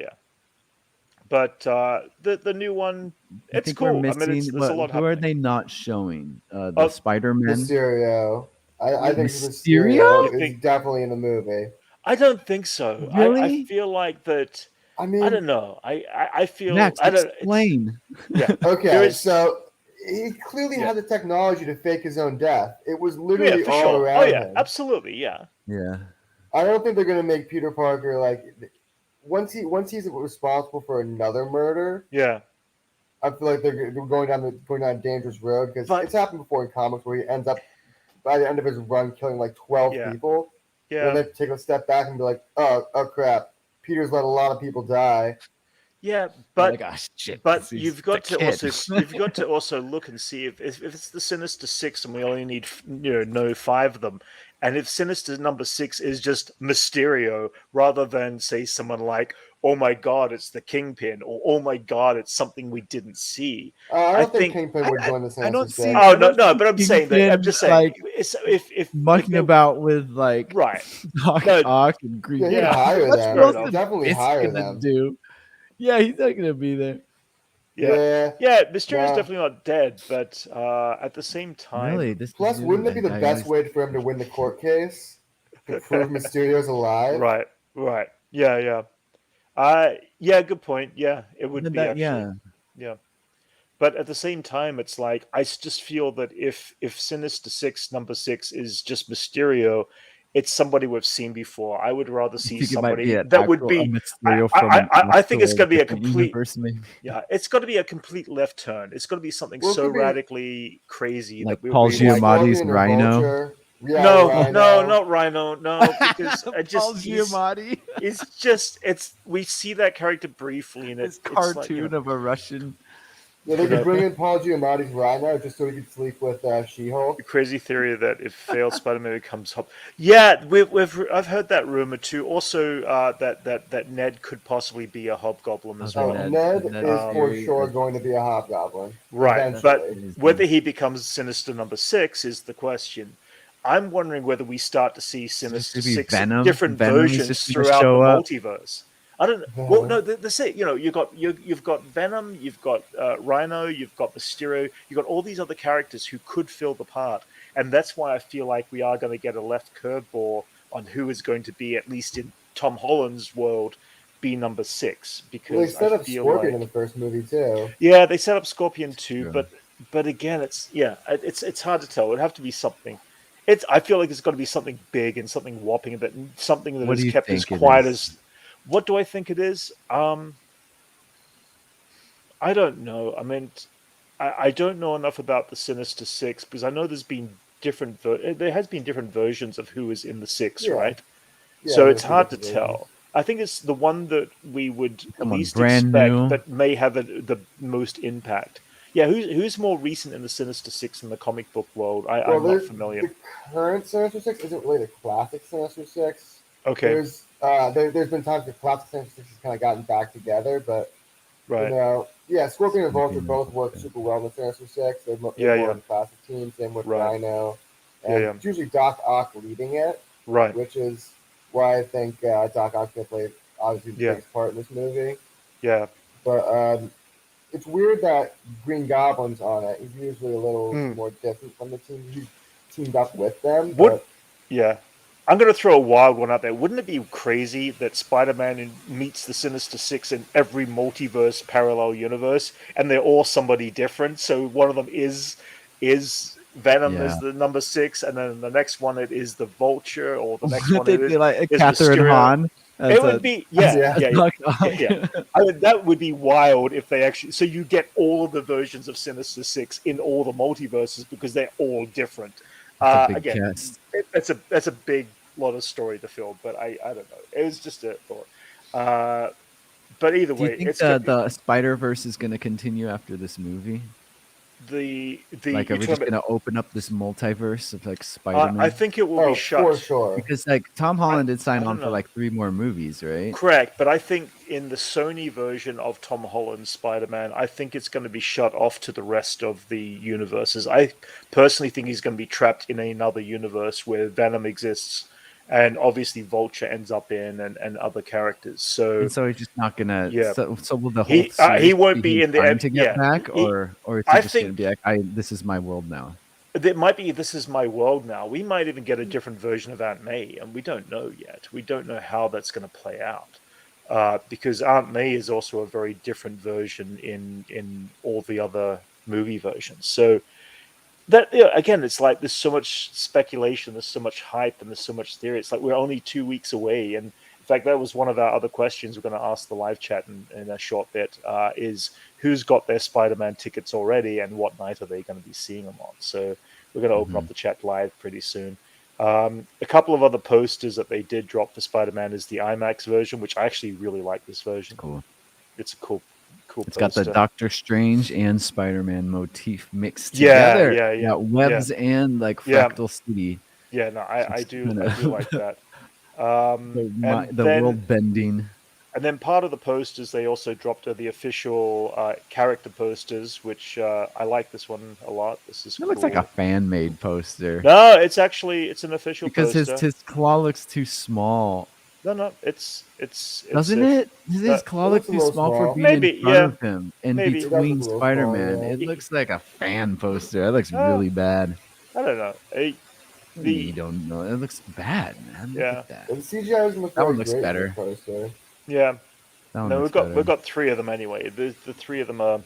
But the new one, it's cool. Missing, there's a lot happening. Who are they not showing? The Spider-Man? Mysterio. I think Mysterio is definitely in the movie. I don't think so. Really? I feel like that. I mean, I don't know. I feel. Max, I don't explain. Yeah. Okay, so he clearly had the technology to fake his own death. It was literally all around him. Absolutely, yeah. I don't think they're gonna make Peter Parker like once he's responsible for another murder. Yeah. I feel like they're going down a dangerous road, because it's happened before in comics where he ends up by the end of his run killing like 12 people. Yeah. And then they take a step back and be like, oh crap, Peter's let a lot of people die. Yeah, but shit, but you've got to also look and see if it's the Sinister Six and we only need no 5 of them, and if Sinister number 6 is just Mysterio rather than say someone like, oh my god, it's the Kingpin, or oh my god, it's something we didn't see. I don't think Kingpin would join the Sinister Six. Oh no, but I'm saying that. I'm just saying, like, if mucking about with like Doc Ock and Green. Yeah, hire them. Definitely hire them. Yeah, he's not gonna be there. Yeah. Mysterio's definitely not dead, but at the same time, really, plus, wouldn't it be the best way for him to win the court case to prove Mysterio's alive? Right. Yeah. Good point. Yeah, it would be actually. Yeah. But at the same time, it's like I just feel that if Sinister Six number 6 is just Mysterio, it's somebody we've seen before. I would rather see somebody that would be. I think it's going to be a complete. It's got to be a complete left turn. It's going to be something so radically crazy like that Paul Giamatti's Rhino. Yeah, no, not Rhino. No, because Paul Giamatti. We see that character briefly in it's cartoon like, of a Russian. Yeah, they could bring in Paul Giamatti's Rhino just so he could sleep with She-Hulk. The crazy theory that if failed Spider-Man becomes I've heard that rumor too. Also, that Ned could possibly be a Hobgoblin as well. Ned is for sure going to be a Hobgoblin. Right, but whether he becomes Sinister number 6 is the question. I'm wondering whether we start to see Sinister 6 different versions throughout the multiverse. I don't know. Well, no, that's it. You've got Venom, you've got Rhino, you've got Mysterio, you've got all these other characters who could fill the part, and that's why I feel like we are going to get a left curveball on who is going to be, at least in Tom Holland's world, be number 6. Because they set up Scorpion in the first movie too. Yeah, they set up Scorpion too, but but again, it's hard to tell. It'd have to be something. I feel like it's got to be something big and something whopping, but something that What do is you kept as think it quiet is? as. What do I think it is? I don't know. I mean, I don't know enough about the Sinister Six because I know there's been there has been different versions of who is in the six, Yeah. right? Yeah, So it's there's been hard to different versions. tell. I think it's the one that we would Come on, least brand expect, new. but may have the most impact. Yeah, who's more recent in the Sinister Six in the comic book world? I'm not familiar. The current Sinister Six isn't really the classic Sinister Six. Okay, There's been times the classic Sinister Six has kind of gotten back together, but right. Scorpion and Vulture Scorpion. both work super well in the Sinister Six. They're Yeah, more yeah, in the classic team. Same with right. Rhino, Yeah, and yeah, it's usually Doc Ock leading it, right. which is why I think Doc Ock's gonna play obviously the Yeah, biggest part in this movie. yeah. But it's weird that Green Goblin's on it. He's usually a little Hmm. more different from the team. He's teamed up with them, Would but Yeah. I'm going to throw a wild one out there. Wouldn't it be crazy that Spider-Man meets the Sinister Six in every multiverse parallel universe, and they're all somebody different? So one of them is Venom Yeah. is the number 6, and then the next one it is the Vulture, or the next one They it do like is Catherine Mysterio. Hahn. It would be Yeah. yeah. I mean, that would be wild if they actually. So you get all of the versions of Sinister Six in all the multiverses because they're all different. That's a big Again, cast. that's a big lot of story to fill, but I don't know. It was just a thought. But either Do you way, think it's the Spider-Verse is going to continue after this movie? the Like, are you're we talking just about- going to open up this multiverse of like Spider-Man? I think it will be shut. for sure. Because like Tom Holland did sign I on don't for know. like 3 more movies, right? Correct, but I think in the Sony version of Tom Holland's Spider-Man, I think it's going to be shut off to the rest of the universes. I personally think he's going to be trapped in another universe where Venom exists, and obviously Vulture ends up in, and other characters. So And so he's just not gonna. Yeah. So will the whole he series won't be him in the trying end. to get back, he- or is I he just gonna think- be like, this is my world now. It might be This Is My World now. We might even get a different version of Aunt May, and we don't know yet. We don't know how that's going to play out, because Aunt May is also a very different version in all the other movie versions. So that again, it's like there's so much speculation, there's so much hype, and there's so much theory. It's like we're only 2 weeks away, and in fact, that was one of our other questions we're going to ask the live chat in a short bit. Is who's got their Spider-Man tickets already, and what night are they going to be seeing them on? So we're going to open up the chat live pretty soon. A couple of other posters that they did drop for Spider-Man is the IMAX version, which I actually really like this version. Cool. It's a cool It's poster. got the Doctor Strange and Spider-Man motif mixed Yeah, together. yeah. Yeah, webs and like Yeah. Fractal City. Yeah, no, I do like that. The then- world bending. And then part of the posters, they also dropped the official character posters, which I like this one a lot. This is It looks like a fan-made poster. No, it's an official Because poster. his claw looks too small. No, it's Doesn't it? His claw looks looks a too little small for small. being Maybe, in front yeah. of him and Maybe. It does between look a little Spider-Man. small, yeah. It looks like a fan poster. That looks really bad. I don't know. You don't know. It looks bad, man. Look Yeah. at that. The CGI doesn't look That one very looks great in better. this poster. Yeah. That one No, looks we've got 3 of them anyway. The 3 of them are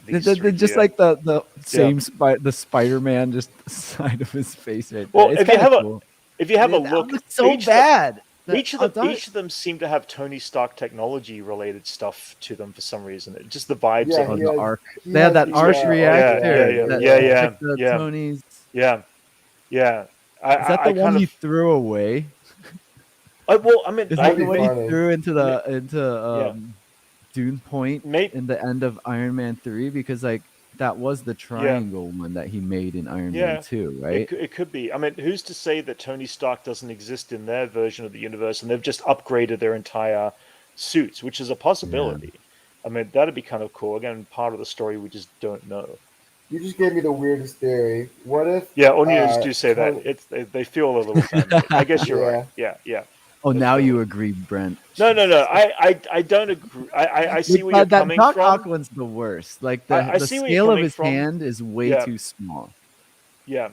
these They're 3 just here. like the same the Spider-Man just side of his face right there. Well, It's if you kinda have cool. if you have a That look, looks so each of them- bad. Each of them seem to have Tony Stark technology related stuff to them for some reason. Just the vibes. Yeah, of Oh, them. he the has- arc. he They had has that the, arc yeah, reactor. yeah, that- yeah, like the yeah. Tony's. Yeah. Is that the one he threw away? Well, I mean, Is That'd that the be one he funny. threw into Dune Point Maybe- in the end of Iron Man 3? Because like that was the triangle one that he made in Iron Yeah. Man 2, right? it could be. I mean, who's to say that Tony Stark doesn't exist in their version of the universe and they've just upgraded their entire suits, which is a possibility. I mean, that'd be kind of cool. Again, part of the story we just don't know. You just gave me the weirdest theory. What if? Yeah, Onions do say Tony- that. They feel a little fan-made. I guess you're right. Yeah. Oh, now That's you all. agree, Brent. No. I don't agree. I see where you're that coming Doc from. Ock one's the worst. Like the I see where you're scale of coming his from. hand is way Yeah. too small Yeah.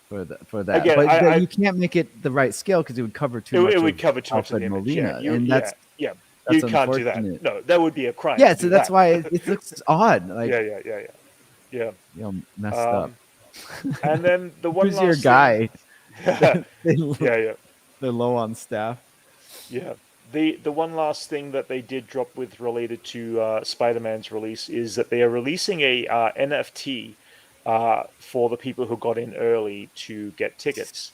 for that. Again, but you can't make it the right scale because it would cover too much. It would of cover too much of Alfred the image. Molina, Yeah, and that's you can't do that. unfortunate. No, that would be a crime. Yeah, to so do that's that. why it looks odd. Like Yeah. Yeah. Messed up. And then the one Who's your last thing. guy? Yeah, They yeah. they're low on staff. Yeah. The one last thing that they did drop with related to Spider-Man's release is that they are releasing a NFT for the people who got in early to get tickets,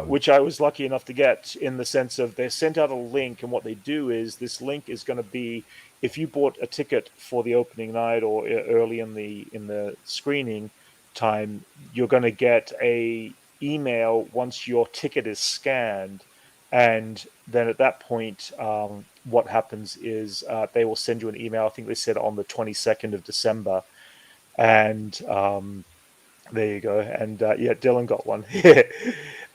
which I was lucky enough to get, in the sense of they sent out a link, and what they do is this link is going to be, if you bought a ticket for the opening night or early in the screening time, you're going to get a email once your ticket is scanned. And then at that point, what happens is they will send you an email. I think they said on the 22nd of December. And there you go. And yeah, Dylan got one.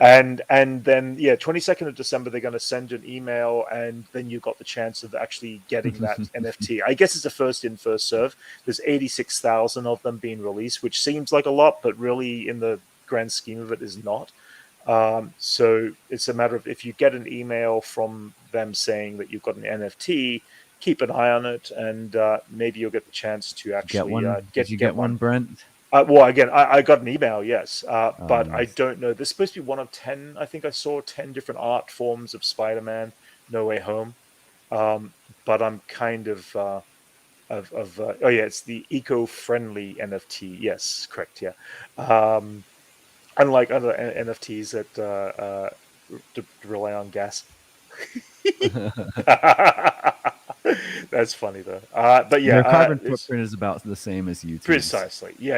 and then, yeah, 22nd of December, they're going to send you an email. And then you've got the chance of actually getting that NFT. I guess it's a first in, first serve. There's 86,000 of them being released, which seems like a lot, but really in the grand scheme of it is not. So it's a matter of, if you get an email from them saying that you've got an NFT, keep an eye on it, and maybe you'll get the chance to actually get one. Did you get one, Brent? Well, again, I got an email, yes, but nice. I don't know. There's supposed to be one of 10. I think I saw 10 different art forms of Spider-Man No Way Home, but I'm kind of oh yeah, it's the eco-friendly NFT. Yes, correct. Yeah. Unlike other NFTs that rely on gas. That's funny though. But yeah, their carbon footprint is about the same as YouTube's. Precisely. Yeah.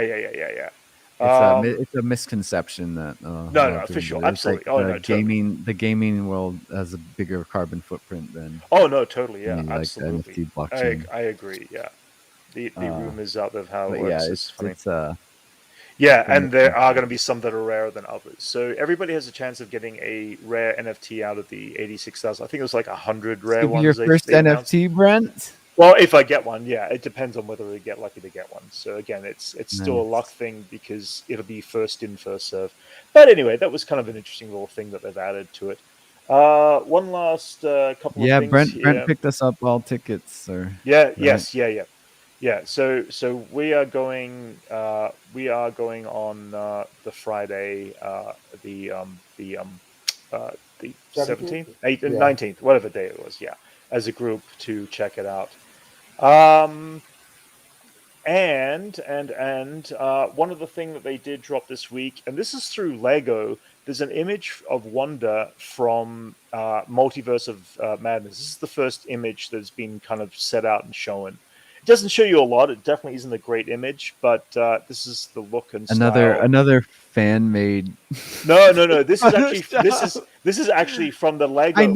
It's a misconception that no, for sure, absolutely. Like the gaming world has a bigger carbon footprint than. Oh no, totally. Yeah, like absolutely. NFT blockchain. I agree. Yeah, the rumors out of how it works yeah, is funny. It's yeah, and there are going to be some that are rarer than others. So everybody has a chance of getting a rare NFT out of the 86,000. I think it was like 100 rare ones. Your first NFT, Brent? Well, if I get one, yeah. It depends on whether we get lucky to get one. So again, it's still a luck thing, because it'll be first in, first serve. But anyway, that was kind of an interesting little thing that they've added to it. One last couple of things. Brent picked us up all tickets. Yeah, right? Yes, yeah. So we are going on the Friday, the 17th, 18th, 19th, whatever day it was. Yeah, as a group to check it out. And one of the things that they did drop this week, and this is through Lego. There's an image of Wanda from Multiverse of Madness. This is the first image that's been kind of set out and shown. It doesn't show you a lot. It definitely isn't a great image, but this is the look and style. Another fan made. No. This is actually this is actually from the Lego. I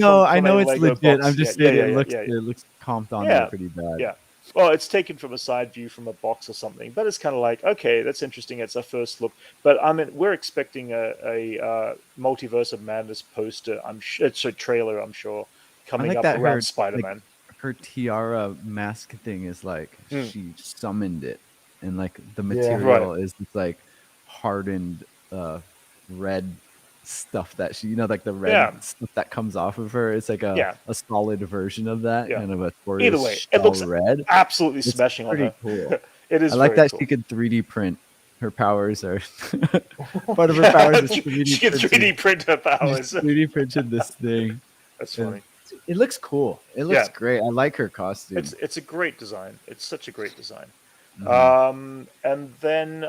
know it's Lego legit. box. I'm just saying it looks comped on there pretty bad. Yeah. Well, it's taken from a side view from a box or something, but it's kind of like, okay, that's interesting. It's our first look, but I mean, we're expecting a Multiverse of Madness poster. It's a trailer, I'm sure, coming up around Spider-Man. Like, her tiara mask thing is like she summoned it, and like the material is just like hardened red stuff that she, like the red stuff that comes off of her. It's like a solid version of that, kind of a either way, it looks red. Absolutely smashing on her. Cool. It is. I like that cool. she could 3D print. Her powers are part of her powers is 3D. She can 3D print her powers. 3D printed this thing. That's funny. It looks cool. It looks great. I like her costume. It's a great design. It's such a great design. Mm-hmm. And then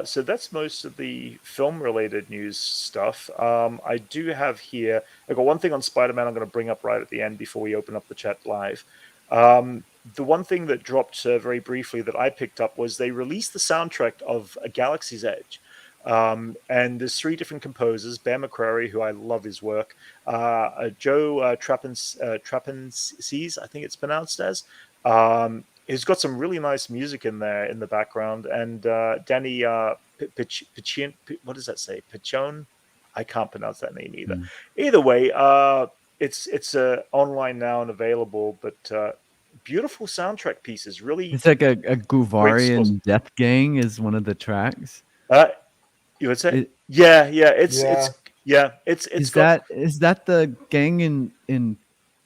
so that's most of the film related news stuff. I do have here, I got one thing on Spider-Man I'm going to bring up right at the end before we open up the chat live. The one thing that dropped very briefly that I picked up was they released the soundtrack of A Galaxy's Edge. And there's 3 different composers: Bear McCreary, who I love his work, Joe Trapencies, I think it's pronounced as, he's got some really nice music in there in the background, and Danny Piccione, what does that say? Piccione? I can't pronounce that name either. Either way, it's online now and available, but beautiful soundtrack pieces. Really, it's like a Guvarian Death Gang is one of the tracks. You would say, yeah. Is that the gang in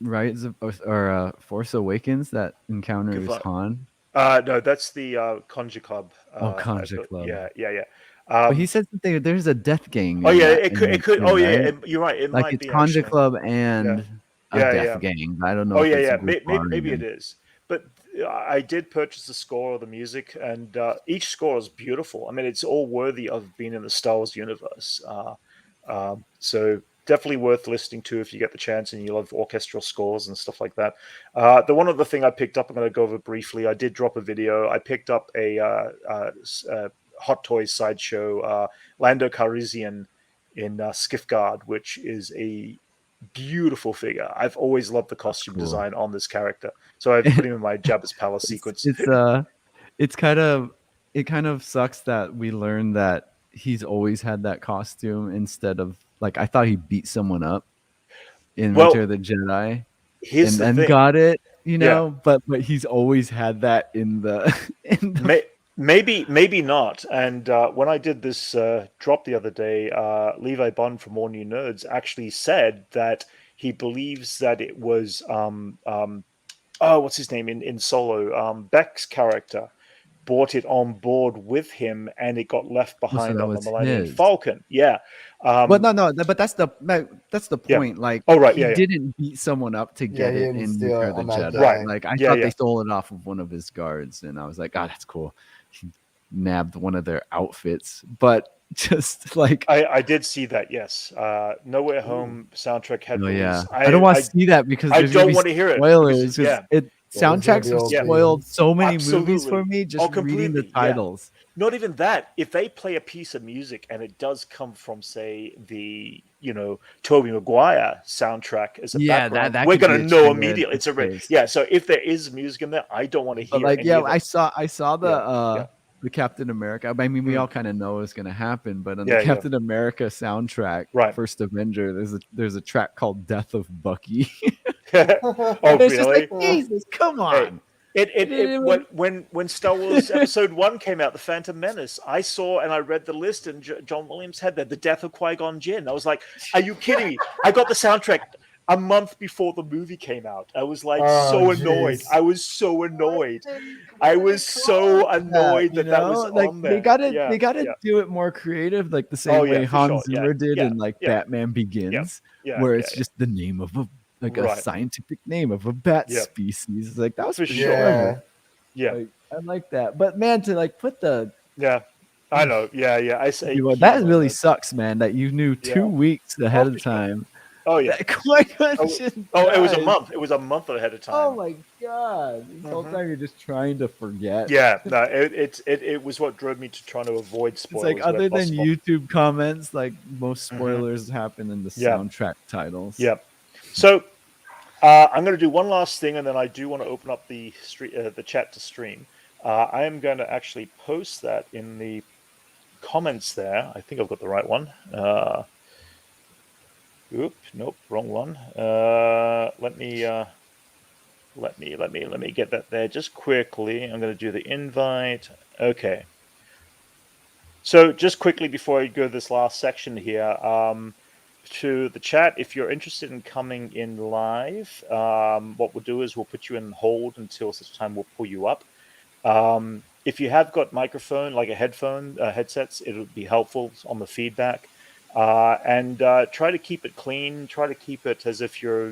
Rise of or Force Awakens that encounters Han? No, that's the Conjure Club. Conjure Club. Yeah. But he said something. There's a death gang. Oh in yeah, that, it could. too, Oh yeah, right? you're right. It Like might it's be Conjure actually. Club and a Yeah. death gang. I don't know Oh if it's a yeah. group Maybe it is. But I did purchase the score or the music, and each score is beautiful. I mean, it's all worthy of being in the Star Wars universe. So definitely worth listening to if you get the chance and you love orchestral scores and stuff like that. The one other thing I picked up, I'm going to go over briefly. I did drop a video. I picked up a Hot Toys sideshow, Lando Calrissian in Skiffguard, which is a beautiful figure. I've always loved the costume design on this character, so I've put him in my Jabba's Palace sequence. It's kind of sucks that we learned that he's always had that costume instead of like I thought he beat someone up in Return of the Jedi here's and the then thing. got it, but he's always had that in the Maybe not. And when I did this drop the other day, Levi Bond from All New Nerds actually said that he believes that it was what's his name in Solo, Beck's character brought it on board with him, and it got left behind on the Millennium Falcon. Yeah. But no, but that's the point. Like, he didn't beat someone up to get it in Return of the Jedi. Right. Like, I thought they stole it off of one of his guards, and I was like, oh, that's cool. He nabbed one of their outfits, but just like I did see that. Yes, Nowhere Home soundtrack had. Oh yeah, I don't want to see that because I don't want to hear it. Spoilers. Soundtracks have spoiled so many movies for me just reading the titles. Not even that. If they play a piece of music and it does come from, say, the Tobey Maguire soundtrack as a background, we're going to know immediately. It's So if there is music in there, I don't want to hear. Like, I saw the Captain America. I mean, we all kind of know it's going to happen, but on the Captain America soundtrack, First Avenger, there's a track called "Death of Bucky." Oh, really? Just like, Jesus, come on! When Star Wars Episode 1 came out, The Phantom Menace, I saw and I read the list, and John Williams had that, The Death of Qui-Gon Jinn. I was like, are you kidding me? I got the soundtrack a month before the movie came out. I was like annoyed. I was so annoyed. I was so annoyed that was like, on there. They gotta do it more creative, like the same way Hans Zimmer did in like Batman Begins, where it's just the name of a scientific name of a bat species. Like, that was for sure. Like, I like that. But man, to like put the I know. I say that really sucks, man. That you knew 2 weeks ahead of time. Oh yeah. It was a month. It was a month ahead of time. Oh my god! This whole time you're just trying to forget. Yeah, no, it was what drove me to trying to avoid spoilers. It's like, other than YouTube comments, like, most spoilers happen in the soundtrack titles. Yep. So I'm going to do one last thing, and then I do want to open up the chat to stream. I am going to actually post that in the comments there. I think I've got the right one. Nope, wrong one. Let me get that there just quickly. I'm going to do the invite. Okay. So just quickly before I go to this last section here, to the chat, if you're interested in coming in live, what we'll do is we'll put you in hold until such time we'll pull you up. If you have got microphone, like a headsets, it'll be helpful on the feedback. And try to keep it clean. Try to keep it as if your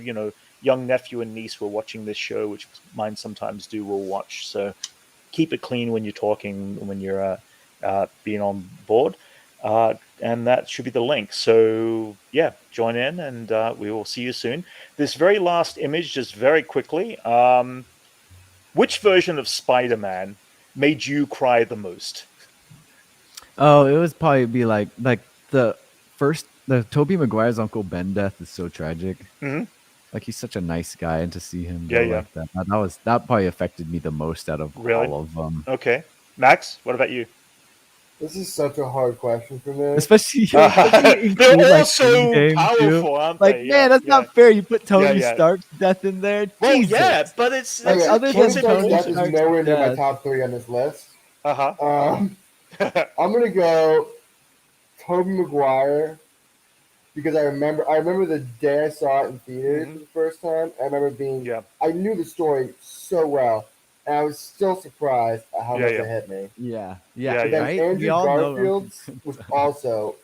young nephew and niece were watching this show, which mine sometimes will watch. So keep it clean when you're talking, when you're being on board. And that should be the link. So yeah, join in, and we will see you soon. This very last image, just very quickly. Which version of Spider-Man made you cry the most? Oh, it was probably be like the Tobey Maguire's Uncle Ben death is so tragic. Mm-hmm. Like, he's such a nice guy, and to see him go like that probably affected me the most out of all of them. Okay, Max, what about you? This is such a hard question for me. Especially they're all so powerful, aren't they? Like, man, that's not fair. You put Tony Stark's death in there. Well, Jesus. yeah, but it's other than Tony Stark's death is nowhere near my top 3 on this list. I'm gonna go Tobey Maguire, because I remember the day I saw it in theaters for the first time. I remember I knew the story so well. and I was still surprised at how much it hit me. Yeah. But then Right? Andrew Garfield's was also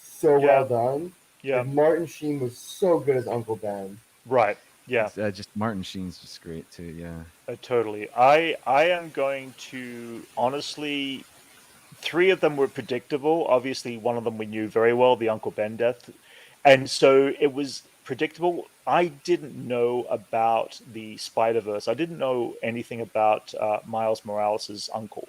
so well done. Yeah. Like Martin Sheen was so good as Uncle Ben. Right. Yeah. Just Martin Sheen's just great too. Yeah. Totally. I am going to honestly. 3 of them were predictable. Obviously, one of them we knew very well, the Uncle Ben death, and so it was predictable. I didn't know about the Spider-Verse. I didn't know anything about Miles Morales' uncle,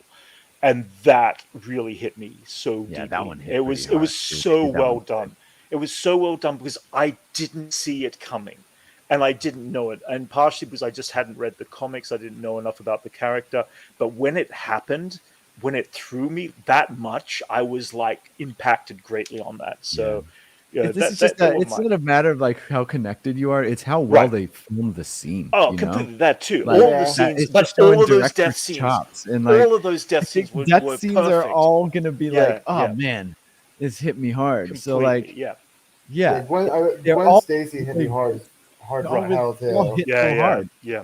and that really hit me so deeply. That one hit it was so well done. It was so well done because I didn't see it coming, and I didn't know it, and partially because I just hadn't read the comics. I didn't know enough about the character, but when it happened, when it threw me that much, I was like impacted greatly on that. So it's not a matter of like how connected you are, it's how well they filmed the scene. Oh, completely. That too. Like, all the scenes, but all of those death scenes, and like, all of those death scenes were scenes perfect. are all gonna be like, oh man, this hit me hard. Completely, so like, Gwen Stacy hit me hard for hell too. Hard. Yeah.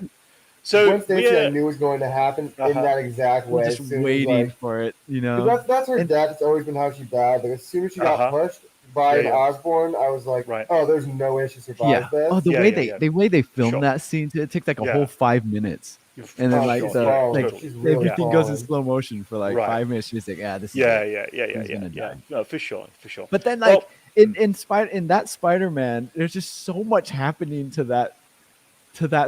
So Gwen Stacy, I knew was going to happen in that exact way. Just waiting for it, That's her death. It's always been how she died. Like as soon as she got pushed by an Osborn, I was like, oh, there's no way she survived this. Oh, the way they filmed that scene, it takes like a whole 5 minutes. And then everything goes in slow motion for like 5 minutes. She's like, this is yeah. No, for sure. But then like in that Spider-Man, there's just so much happening to that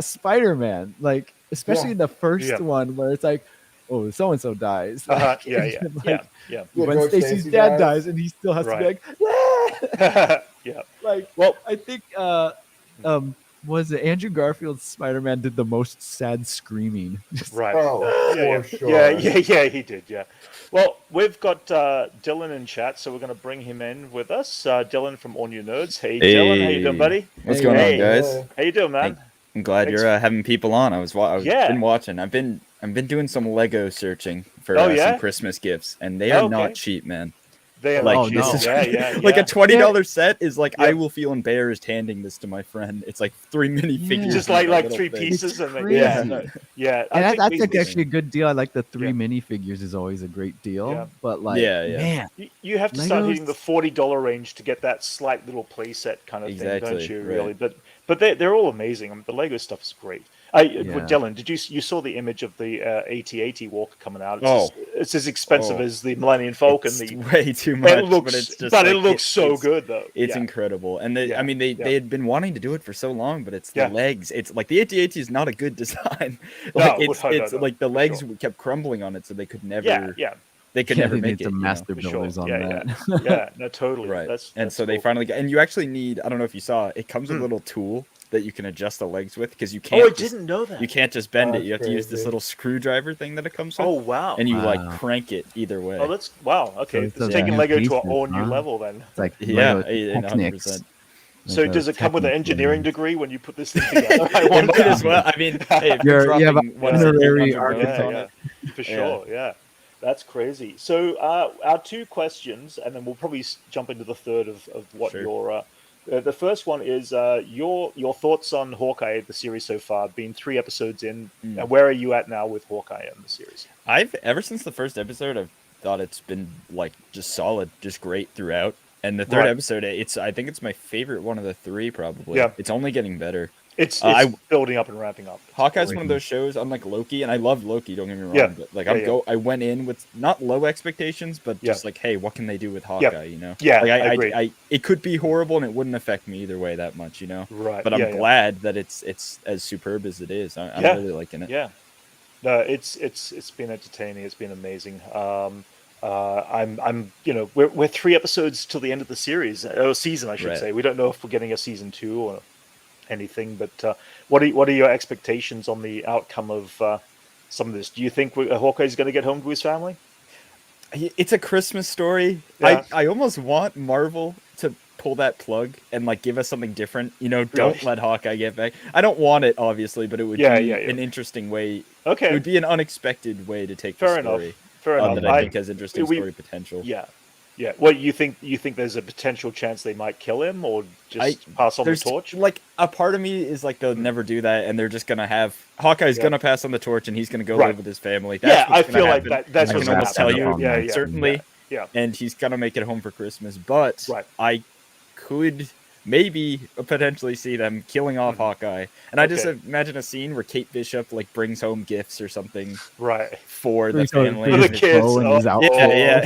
Spider-Man, like especially in the first one where it's like, oh, so and so dies. Like, when Stacy's dad dies, and he still has to be like, like, well, I think was it Andrew Garfield's Spider-Man did the most sad screaming. Right. Oh, sure. Yeah, he did. Yeah. Well, we've got Dylan in chat, so we're going to bring him in with us. Dylan from All New Nerds. Hey, Dylan, how you doing, buddy? What's going on, guys? How you doing, man? I'm glad you're having people on. I've been watching. I've been doing some Lego searching for some Christmas gifts, and they are not cheap, man. They are like, like a $20 set is like I will feel embarrassed handing this to my friend. It's like 3 minifigures, just like 3 pieces, and and that's actually a good deal. I like the 3 minifigures is always a great deal, but like, man, you have to start hitting the $40 range to get that slight little play set kind of thing, don't you? Really, but they're all amazing. I mean, the Lego stuff is great. Dylan, did you saw the image of the AT-AT Walker coming out? It's as expensive as the Millennium Falcon. It's way too much, it looks so good though. It's incredible, and they had been wanting to do it for so long, but it's the legs. It's like the AT-AT is not a good design. It's like the legs kept crumbling on it, so they could never. They could never make it. Some master builders on that. No, totally. Right. That's so they finally got, and you actually need. I don't know if you saw. It comes with a little tool that you can adjust the legs with, because you can't. I didn't know that. You can't just bend it. You have to use this little screwdriver thing that it comes with. Oh wow! And you like crank it either way. Oh, that's wow. Okay, it's taking Lego to an all new level then. It's like 100%. So does it come with an engineering degree when you put this thing together? I might as well. I mean, hey, you have an honorary architect. For sure. Yeah. That's crazy. So our 2 questions, and then we'll probably jump into the third of what your. The first one is your thoughts on Hawkeye, the series so far. Been 3 episodes in. Where are you at now with Hawkeye in the series? Ever since the first episode, I've thought it's been like just solid, just great throughout. And the third episode, I think it's my favorite one of the 3, probably. Yeah. It's only getting better. It's building up and ramping up. Hawkeye's one of those shows, unlike Loki, and I love Loki, don't get me wrong, but like I went in with not low expectations, but just like, hey, what can they do with Hawkeye, you know? Yeah, like, I agree. It could be horrible and it wouldn't affect me either way that much, you know? Right. But I'm glad that it's as superb as it is. I'm really liking it. Yeah. No, it's been entertaining. It's been amazing. I'm we're 3 episodes till the end of the series, or season, I should say. We don't know if we're getting a season 2 or anything, but what are your expectations on the outcome of some of this? Do you think Hawkeye's going to get home to his family? It's a Christmas story. I almost want Marvel to pull that plug and like give us something different. You know, don't let Hawkeye get back. I don't want it, obviously, but it would be an interesting way. Okay, it would be an unexpected way to take the story. Fair enough. That I think has interesting story potential. Yeah. Yeah. What you think? You think there's a potential chance they might kill him, or just pass on the torch? Like a part of me is like they'll never do that, and they're just gonna have Hawkeye's gonna pass on the torch, and he's gonna go live with his family. That's I feel happen. like that's I what's can almost tell you Yeah. certainly. Yeah. And he's gonna make it home for Christmas, but Right. I could maybe potentially see them killing off Hawkeye, and I just imagine a scene where Kate Bishop like brings home gifts or something, right, for the family, for the kids.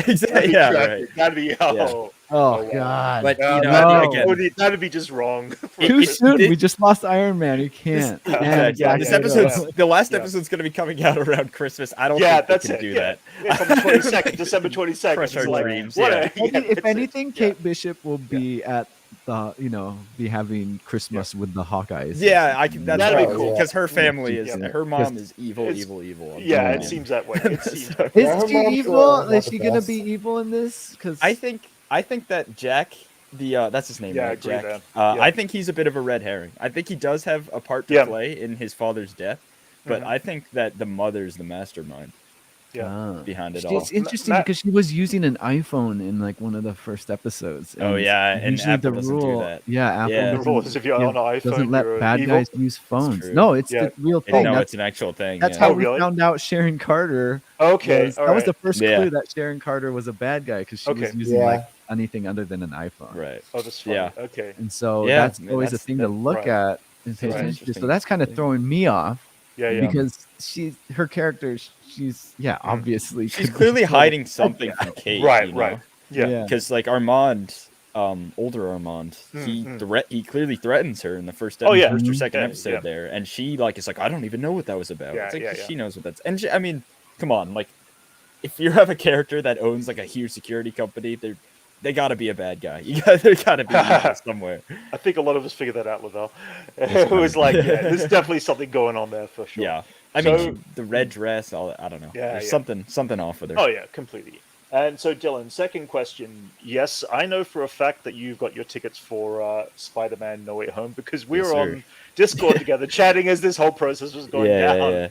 Exactly. Yeah, right. That'd be Oh God! But again, that'd be just wrong. Too soon. We just lost Iron Man. You can't. This episode's the last episode's going to be coming out around Christmas. I don't think they can do that. It's on the 22nd, December 22nd. Crush our dreams. If anything, Kate Bishop will be at the be having Christmas with the Hawkeyes. Yeah, I can. That'd be cool because her family is her mom is evil. Yeah, it seems that way. Is she evil? Is she gonna be evil in this? Because I think that Jack, that's his name, right? Jack. I think he's a bit of a red herring. I think he does have a part to play in his father's death, but I think that the mother's the mastermind. Behind it all. It's interesting because she was using an iPhone in like one of the first episodes. And and Apple doesn't do that. Yeah, Apple the rules if you're on an iPhone doesn't let bad guys use phones. No, it's the real thing. No, it's an actual thing. That's how we found out Sharon Carter. Okay, that was the first clue that Sharon Carter was a bad guy because she was using like anything other than an iPhone. Right. Oh, that's funny. Okay. And so that's always a thing to look at and pay attention to. So that's kind of throwing me off. Because her character, she's obviously she's clearly hiding something from Kate. Right. Yeah. Because like Armand, older Armand, he clearly threatens her in the first first or second episode there, and she like is like, I don't even know what that was about. It's like she knows what that's, and I mean, come on, like if you have a character that owns like a huge security company, they got to be a bad guy. They got to be somewhere. I think a lot of us figured that out, Lavelle. It was like, there's definitely something going on there for sure. Yeah. I mean, the red dress, I don't know. There's something off with her. Oh, yeah, completely. And so, Dylan, second question. Yes, I know for a fact that you've got your tickets for Spider-Man No Way Home because we were on Discord together chatting as this whole process was going down.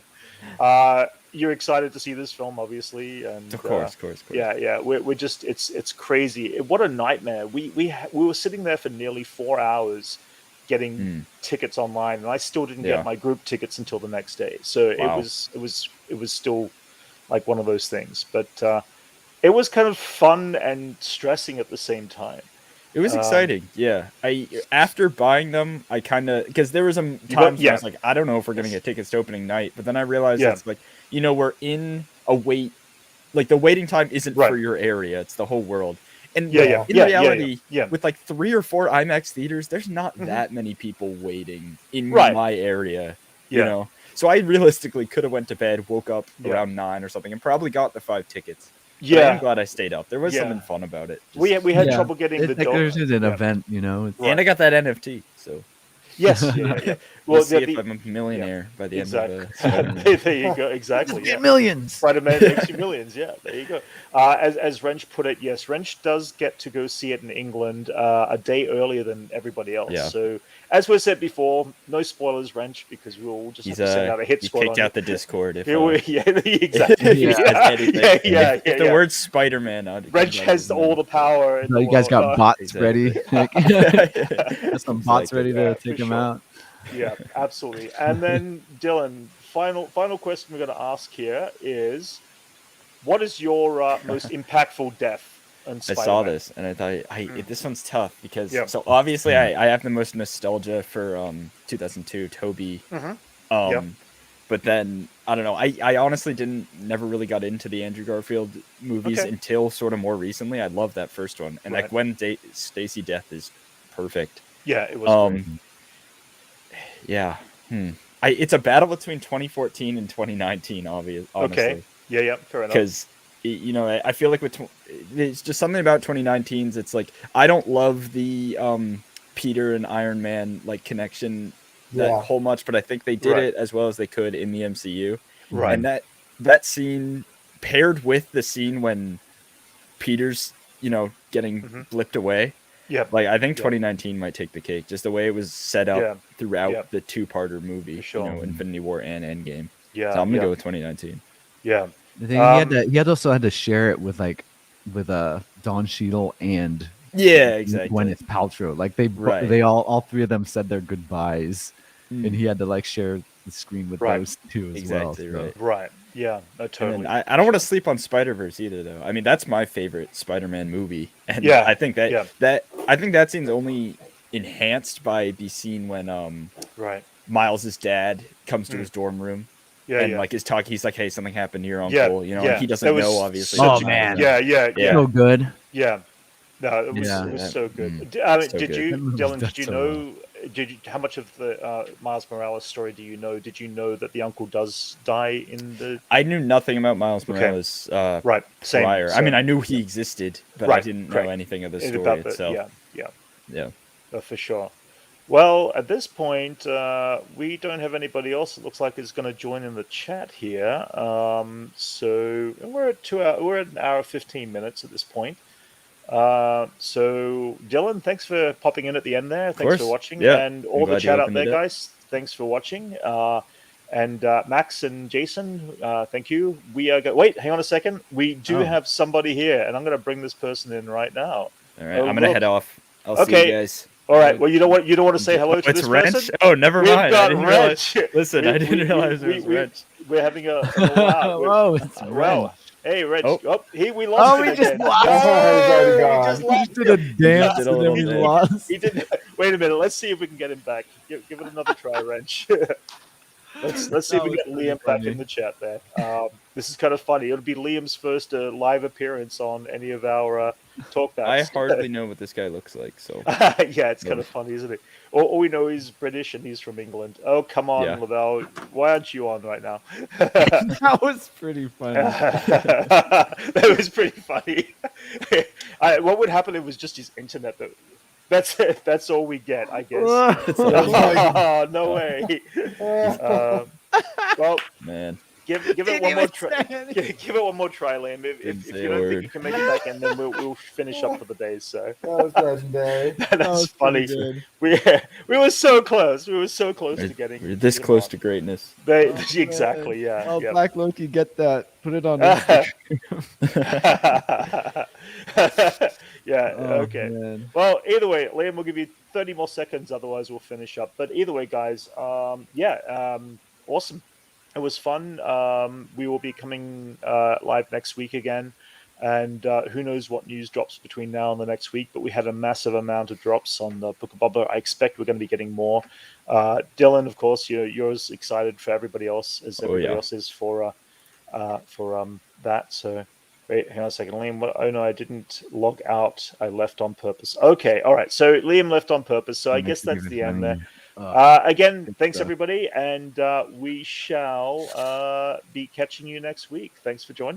You're excited to see this film, obviously, and of course. Yeah. We're just it's crazy. What a nightmare. We were sitting there for nearly 4 hours getting tickets online, and I still didn't get my group tickets until the next day. So it was still like one of those things, but it was kind of fun and stressing at the same time. It was exciting, after buying them, I kind of because there was some times where I was like, I don't know if we're gonna get tickets to opening night, but then I realized it's like we're in a wait, like the waiting time isn't for your area; it's the whole world. And in reality, with like 3 or 4 IMAX theaters, there's not that many people waiting in my area, you know. So I realistically could have went to bed, woke up around 9 or something, and probably got the 5 tickets. I'm glad I stayed up. There was something fun about it. We had trouble getting the there's an event, and I got that NFT, so yes. Well, see if I'm a millionaire by the end of it. There you go. Exactly. Millions. Spider-Man makes you millions. Yeah, there you go. As Wrench put it, yes, Wrench does get to go see it in England a day earlier than everybody else. Yeah. So, as we said before, no spoilers, Wrench, because we will just have to send out a hit squad. He kicked out the Discord. If exactly. If the word Spider-Man out, Wrench has all the power. No, you guys got bots ready. Some bots ready to take him out. Yeah, absolutely. And then Dylan, final question we're going to ask here is, what is your most impactful death? I saw this and I thought, this one's tough because so obviously I have the most nostalgia for 2002 Toby, but then I don't know. I honestly never really got into the Andrew Garfield movies until sort of more recently. I love that first one, and like when Stacy death is perfect. Yeah, it was. Yeah. It's a battle between 2014 and 2019, honestly. Okay. Yeah, fair enough. Because, I feel like it's just something about 2019's. It's like, I don't love the Peter and Iron Man like connection that whole much, but I think they did it as well as they could in the MCU. Right. And that scene paired with the scene when Peter's, getting blipped away. Yeah, like I think 2019 might take the cake, just the way it was set up throughout the 2-parter movie, Infinity War and Endgame. Yeah, so I'm gonna go with 2019. Yeah, the thing he also had to share it with like Don Cheadle and exactly Gwyneth Paltrow. Like they all three of them said their goodbyes, and he had to like share the screen with those two as well. So. Right. Yeah. No, totally. I don't want to sleep on Spider-Verse either, though. I mean, that's my favorite Spider-Man movie, and I think that scene's only enhanced by the scene when Miles' dad comes to his dorm room. Like is talking, he's like, "Hey, something happened to your uncle," and he doesn't know, obviously. Oh man, so good. Yeah, no, it was so good. Dylan? Did you know? How much of the Miles Morales story do you know? Did you know that the uncle does die in the? I knew nothing about Miles Morales. Right, same. Prior. I mean, I knew he existed, but I didn't know anything of the story itself. Yeah, for sure. Well, at this point, we don't have anybody else. It looks like is going to join in the chat here. So we're at 2 hours. We're at an hour 15 minutes at this point. So Dylan, thanks for popping in at the end there. Thanks for watching, and all the chat out there, guys. Thanks for watching. And Max and Jason, thank you. We are wait, hang on a second. We do have somebody here, and I'm going to bring this person in right now. All right, I'm going to head off. I'll see you guys. All right. Well, you don't want to say hello to this person? Oh, never mind. I didn't realize. Listen, I didn't realize it was Wrench. We're having a wow. It's Wrench. Hey, Reg. We lost it again. We just did a dance and then we lost. He did. Wait a minute. Let's see if we can get him back. Give it another try, Wrench. Let's see if we get Liam back in the chat there. This is kind of funny. It'll be Liam's first live appearance on any of our talkbacks. I hardly know what this guy looks like, so yeah, it's kind of funny, isn't it? All we know he's British and he's from England. Oh, come on, Lavelle. Why aren't you on right now? That was pretty funny. That was pretty funny. What would happen if it was just his internet, though? That's it. That's all we get, I guess. No way. Well, man. Give it one more try. Give it one more try, Liam. If you don't think you can make it back in, then we'll finish up for the day. So that was legendary. That's funny. We were so close. We were so close to getting. We're this close to greatness. Exactly. Yeah. Oh, Black Loki, get that. Put it on. Yeah. Okay. Man. Well, either way, Liam, we'll give you 30 more seconds. Otherwise, we'll finish up. But either way, guys. Awesome. It was fun. We will be coming live next week again, and who knows what news drops between now and the next week. But we had a massive amount of drops on the Book of Boba. I expect we're going to be getting more. Dylan, of course, you're as excited for everybody else as everybody else is for that. So wait, hang on a second, Liam. Oh no, I didn't log out. I left on purpose. Okay, all right. So Liam left on purpose. So I guess that's the end there. Again, thanks everybody, and we shall be catching you next week. Thanks for joining.